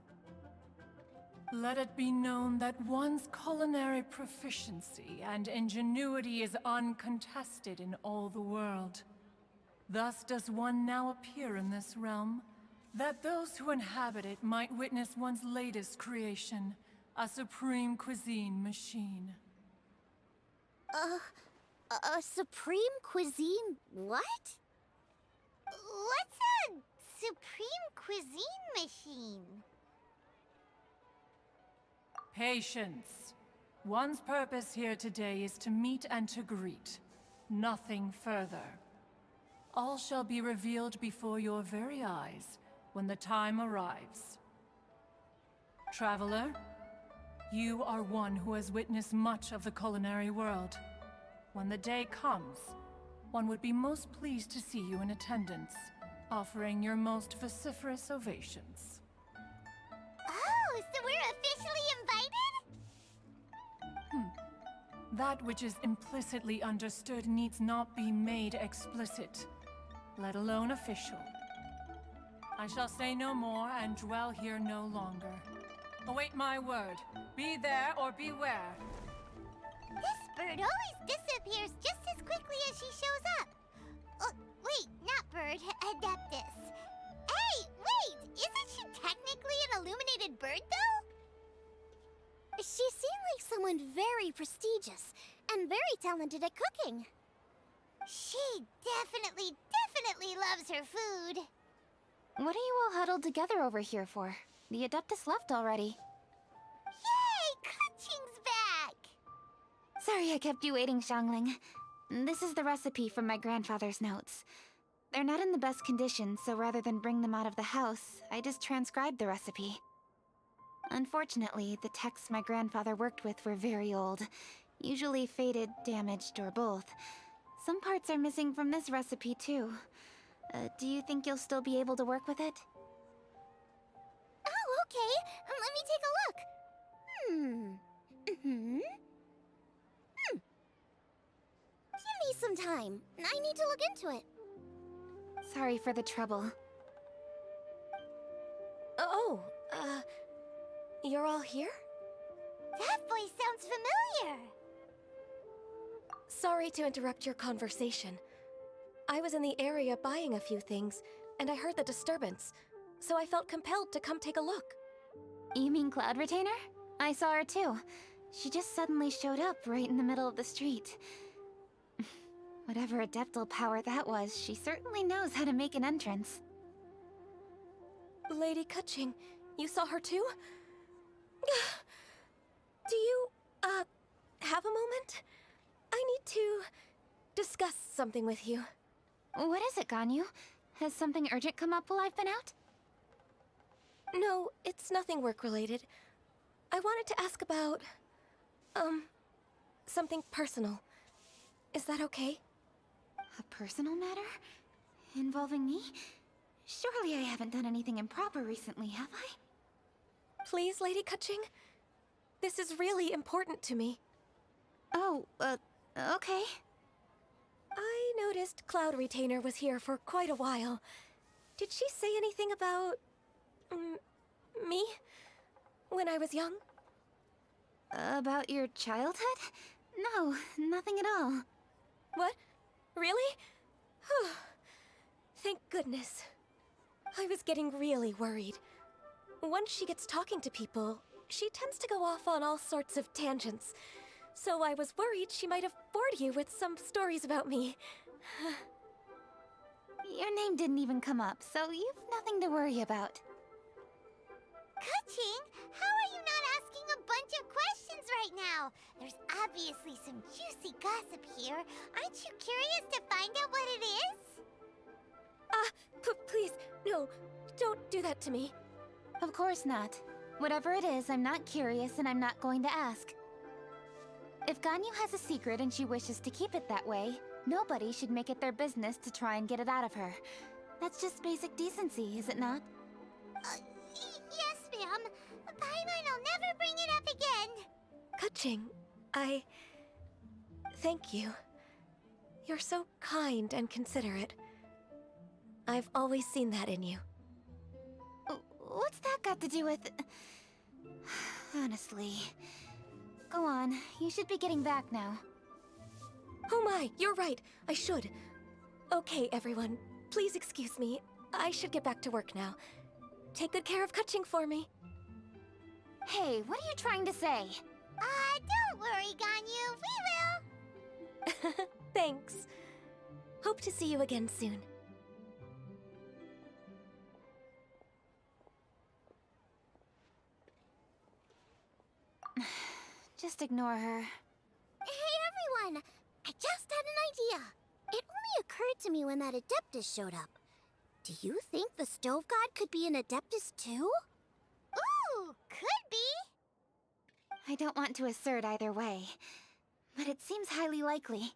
Let it be known that one's culinary proficiency and ingenuity is uncontested in all the world. Thus does one now appear in this realm, that those who inhabit it might witness one's latest creation, a supreme cuisine machine. A supreme cuisine what? What's a supreme cuisine machine? Patience. One's purpose here today is to meet and to greet. Nothing further. All shall be revealed before your very eyes when the time arrives. Traveler, you are one who has witnessed much of the culinary world. When the day comes, one would be most pleased to see you in attendance, offering your most vociferous ovations. Oh, so we're officially invited? That which is implicitly understood needs not be made explicit, let alone official. I shall say no more and dwell here no longer. Await my word. Be there or beware. This bird always disappears just as quickly as she shows up. Oh, wait, not bird, Adeptus. Hey, wait! Isn't she technically an illuminated bird, though? She seemed like someone very prestigious and very talented at cooking. She definitely loves her food. What are you all huddled together over here for? The Adeptus left already. Yay! Kaching's back! Sorry I kept you waiting, Xiangling. This is the recipe from my grandfather's notes. They're not in the best condition, so rather than bring them out of the house, I just transcribed the recipe. Unfortunately, the texts my grandfather worked with were very old. Usually faded, damaged, or both. Some parts are missing from this recipe, too. Do you think you'll still be able to work with it? Oh, okay. Let me take a look. Give me some time. I need to look into it. Sorry for the trouble. You're all here? That voice sounds familiar. Sorry to interrupt your conversation. I was in the area buying a few things, and I heard the disturbance, so I felt compelled to come take a look. You mean Cloud Retainer? I saw her too. She just suddenly showed up right in the middle of the street. Whatever adeptal power that was, she certainly knows how to make an entrance. Lady Kaching, you saw her too? Do you, have a moment? I need to discuss something with you. What is it, Ganyu? Has something urgent come up while I've been out? No, it's nothing work-related. I wanted to ask about, something personal. Is that okay? A personal matter? Involving me? Surely I haven't done anything improper recently, have I? Please, Lady Kaching. This is really important to me. Oh, okay. I noticed Cloud Retainer was here for quite a while. Did she say anything about... me? When I was young? About your childhood? No, nothing at all. What? Really? Whew. Thank goodness. I was getting really worried. Once she gets talking to people, she tends to go off on all sorts of tangents. So I was worried she might have bored you with some stories about me. Your name didn't even come up, so you've nothing to worry about. Kaching, how are you not asking a bunch of questions right now? There's obviously some juicy gossip here. Aren't you curious to find out what it is? Please, no, don't do that to me. Of course not. Whatever it is, I'm not curious and I'm not going to ask. If Ganyu has a secret and she wishes to keep it that way, nobody should make it their business to try and get it out of her. That's just basic decency, is it not? Yes, ma'am. Paimon will never bring it up again. Kaching, thank you. You're so kind and considerate. I've always seen that in you. What's that got to do with... Honestly... Go on, you should be getting back now. Oh my, you're right, I should. Okay, everyone, please excuse me. I should get back to work now. Take good care of Kaching for me. Hey, what are you trying to say? Don't worry, Ganyu, we will. Hope to see you again soon. Just ignore her. Hey everyone! I just had an idea. It only occurred to me when that Adeptus showed up. Do you think the Stove God could be an Adeptus too? Ooh, could be. I don't want to assert either way, but it seems highly likely.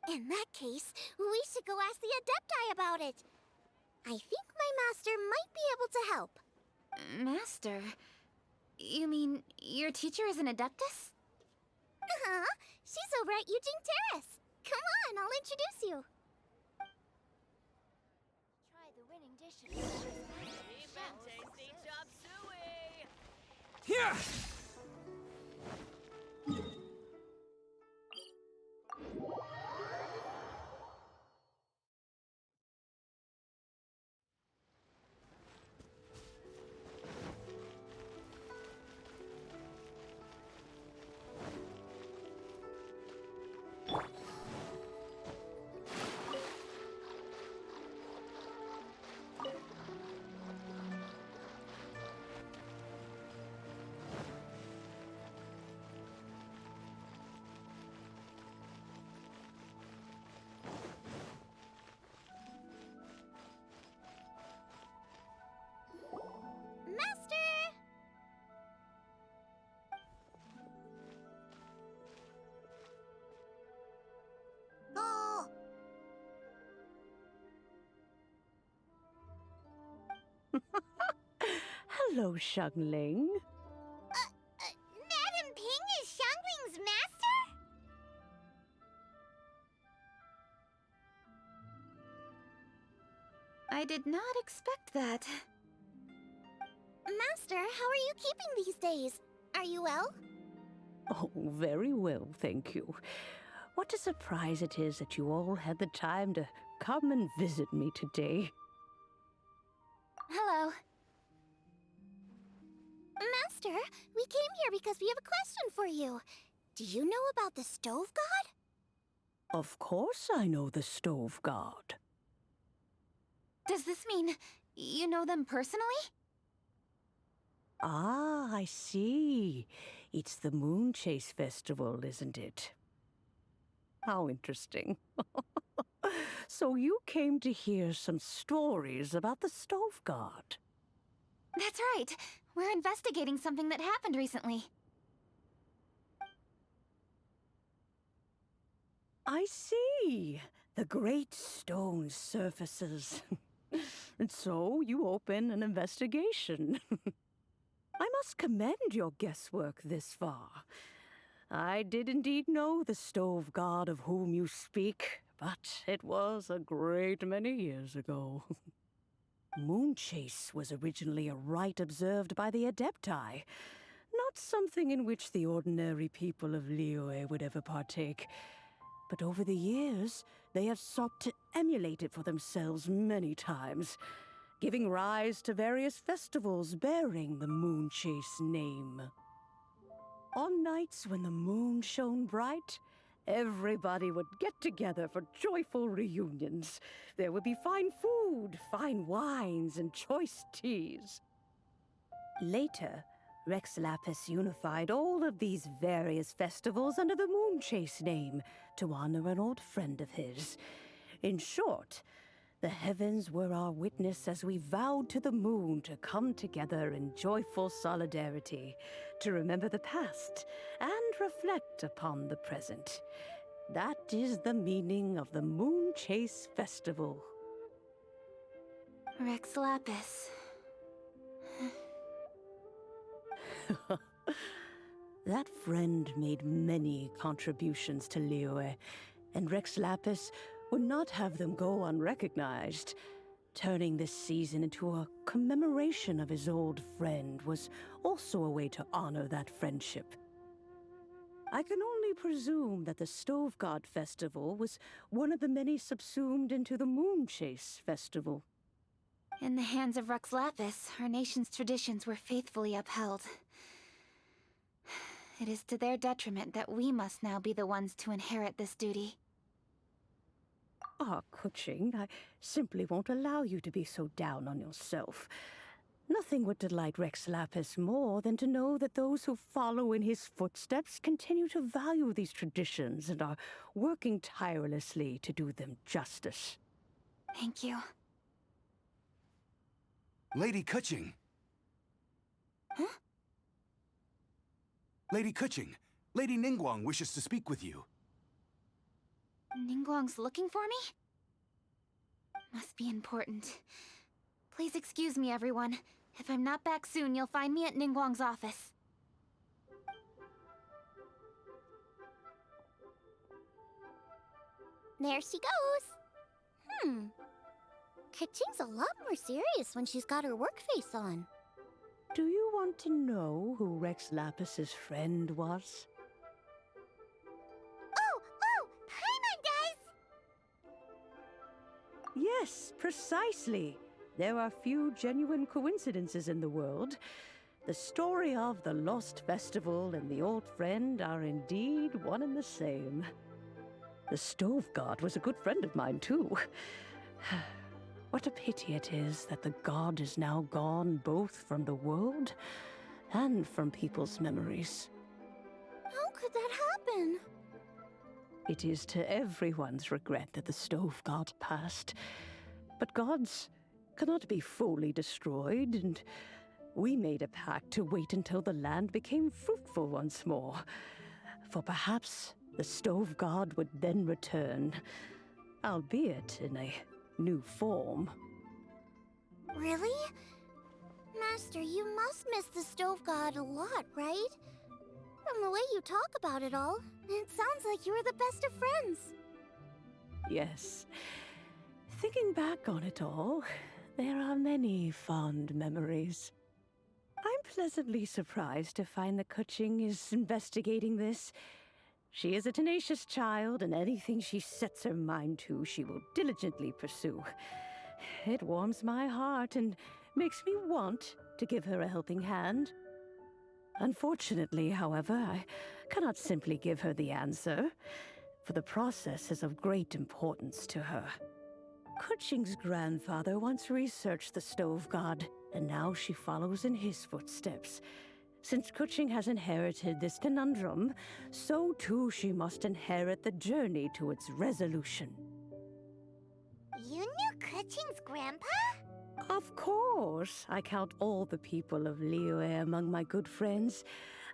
In that case, we should go ask the Adepti about it. I think my master might be able to help. Master? You mean your teacher is an Adeptus? Uh-huh. She's over at Eugene Terrace. Come on, I'll introduce you. Try the winning dishes. Tasty chop suey! Here! Master! Oh! Hello, Xiangling. Madam Ping is Xiangling's master? I did not expect that. Master, how are you keeping these days? Are you well? Oh, very well, thank you. What a surprise it is that you all had the time to come and visit me today. Hello. Master, we came here because we have a question for you. Do you know about the Stove God? Of course I know the Stove God. Does this mean you know them personally? Ah, I see. It's the Moon Chase Festival, isn't it? How interesting. So you came to hear some stories about the Stove God. That's right. We're investigating something that happened recently. I see. The great stone surfaces. And so you open an investigation. I must commend your guesswork this far. I did indeed know the Stove God of whom you speak, but it was a great many years ago. Moon Chase was originally a rite observed by the Adepti, not something in which the ordinary people of Liyue would ever partake. But over the years, they have sought to emulate it for themselves many times, giving rise to various festivals bearing the Moon Chase name. On nights when the moon shone bright, everybody would get together for joyful reunions. There would be fine food, fine wines, and choice teas. Later, Rex Lapis unified all of these various festivals under the Moon Chase name to honor an old friend of his. In short, the heavens were our witness as we vowed to the moon to come together in joyful solidarity, to remember the past and reflect upon the present. That is the meaning of the Moon Chase Festival. Rex Lapis. That friend made many contributions to Liyue, and Rex Lapis would not have them go unrecognized. Turning this season into a commemoration of his old friend was also a way to honor that friendship. I can only presume that the Stove God Festival was one of the many subsumed into the Moon Chase Festival. In the hands of Rex Lapis, our nation's traditions were faithfully upheld. It is to their detriment that we must now be the ones to inherit this duty. Ah, Kuching, I simply won't allow you to be so down on yourself. Nothing would delight Rex Lapis more than to know that those who follow in his footsteps continue to value these traditions and are working tirelessly to do them justice. Thank you. Lady Kuching. Huh? Lady Kuching, Lady Ningguang wishes to speak with you. Ningguang's looking for me? Must be important. Please excuse me, everyone. If I'm not back soon, you'll find me at Ningguang's office. There she goes. Kuching's a lot more serious when she's got her work face on. Do you want to know who Rex Lapis's friend was? Oh, Paimon does! Yes, precisely. There are few genuine coincidences in the world. The story of the Lost Festival and the old friend are indeed one and the same. The Stove God was a good friend of mine, too. What a pity it is that the god is now gone both from the world and from people's memories. How could that happen? It is to everyone's regret that the Stove God passed. But gods cannot be fully destroyed, and we made a pact to wait until the land became fruitful once more. For perhaps the Stove God would then return, albeit in a new form. Really? Master, you must miss the Stove God a lot, right? From the way you talk about it all, it sounds like you were the best of friends. Yes. Thinking back on it all, there are many fond memories. I'm pleasantly surprised to find that Kuching is investigating this. She is a tenacious child, and anything she sets her mind to, she will diligently pursue. It warms my heart and makes me want to give her a helping hand. Unfortunately, however, I cannot simply give her the answer, for the process is of great importance to her. Kuching's grandfather once researched the Stove God, and now she follows in his footsteps. Since Kuching has inherited this conundrum, so too she must inherit the journey to its resolution. You knew Kuching's grandpa? Of course. I count all the people of Liyue among my good friends.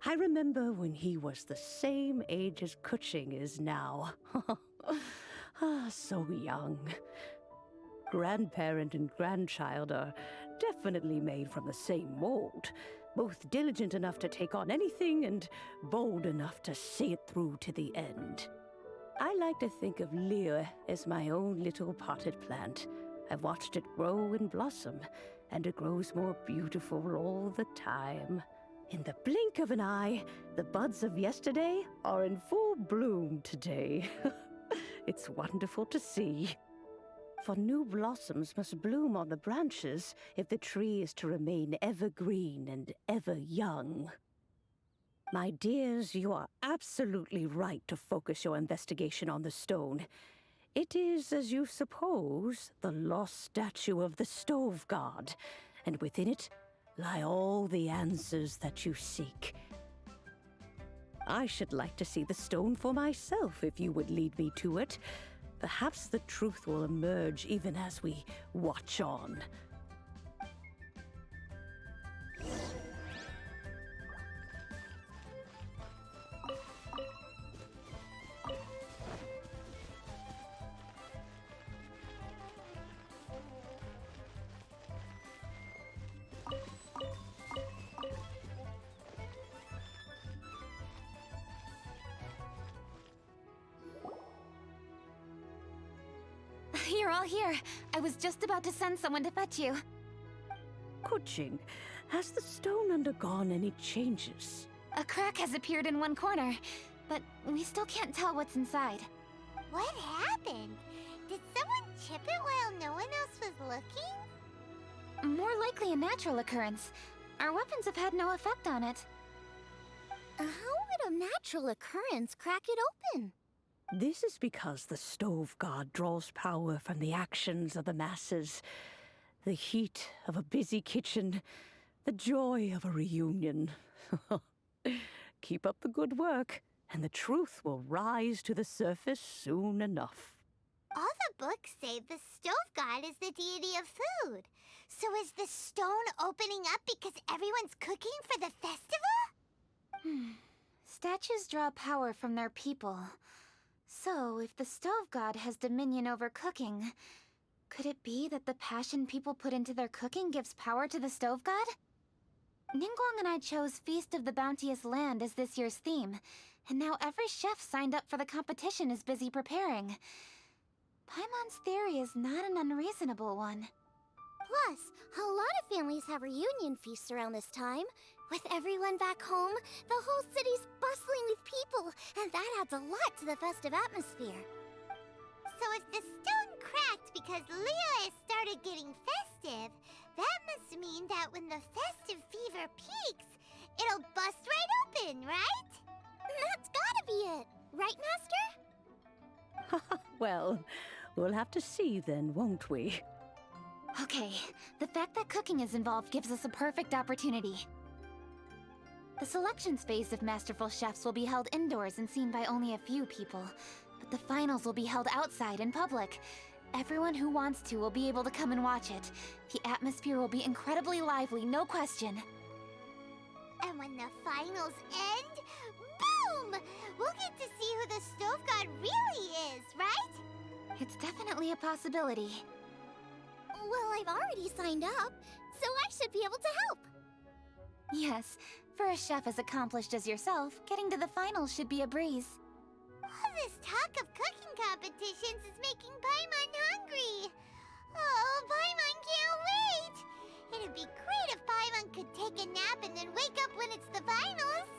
I remember when he was the same age as Kuching is now. So young. Grandparent and grandchild are definitely made from the same mold. Both diligent enough to take on anything and bold enough to see it through to the end. I like to think of Liyue as my own little potted plant. I've watched it grow and blossom, and it grows more beautiful all the time. In the blink of an eye, the buds of yesterday are in full bloom today. It's wonderful to see. For new blossoms must bloom on the branches if the tree is to remain evergreen and ever young. My dears, you are absolutely right to focus your investigation on the stone. It is, as you suppose, the lost statue of the Stove God, and within it lie all the answers that you seek. I should like to see the stone for myself if you would lead me to it. Perhaps the truth will emerge even as we watch on. You're all here. I was just about to send someone to fetch you. Kuching, has the stone undergone any changes? A crack has appeared in one corner, but we still can't tell what's inside. What happened? Did someone chip it while no one else was looking? More likely a natural occurrence. Our weapons have had no effect on it. How would a natural occurrence crack it open? This is because the stove god draws power from the actions of the masses, the heat of a busy kitchen, the joy of a reunion. Keep up the good work, and the truth will rise to the surface soon enough. All the books say the stove god is the deity of food. So is the stone opening up because everyone's cooking for the festival? Statues draw power from their people. So, if the stove god has dominion over cooking, could it be that the passion people put into their cooking gives power to the stove god? Ningguang and I chose Feast of the Bounteous Land as this year's theme, and now every chef signed up for the competition is busy preparing. Paimon's theory is not an unreasonable one. Plus, a lot of families have reunion feasts around this time. With everyone back home, the whole city's bustling with people, and that adds a lot to the festive atmosphere. So if the stone cracked because Leo has started getting festive, that must mean that when the festive fever peaks, it'll bust right open, right? That's gotta be it, right, Master? Well, we'll have to see then, won't we? Okay, the fact that cooking is involved gives us a perfect opportunity. The selections phase of Masterful Chefs will be held indoors and seen by only a few people, but the finals will be held outside in public. Everyone who wants to will be able to come and watch it. The atmosphere will be incredibly lively, no question. And when the finals end, boom! We'll get to see who the stove god really is, right? It's definitely a possibility. Well, I've already signed up, so I should be able to help. Yes, for a chef as accomplished as yourself, getting to the finals should be a breeze. All this talk of cooking competitions is making Paimon hungry. Oh, Paimon can't wait! It'd be great if Paimon could take a nap and then wake up when it's the finals.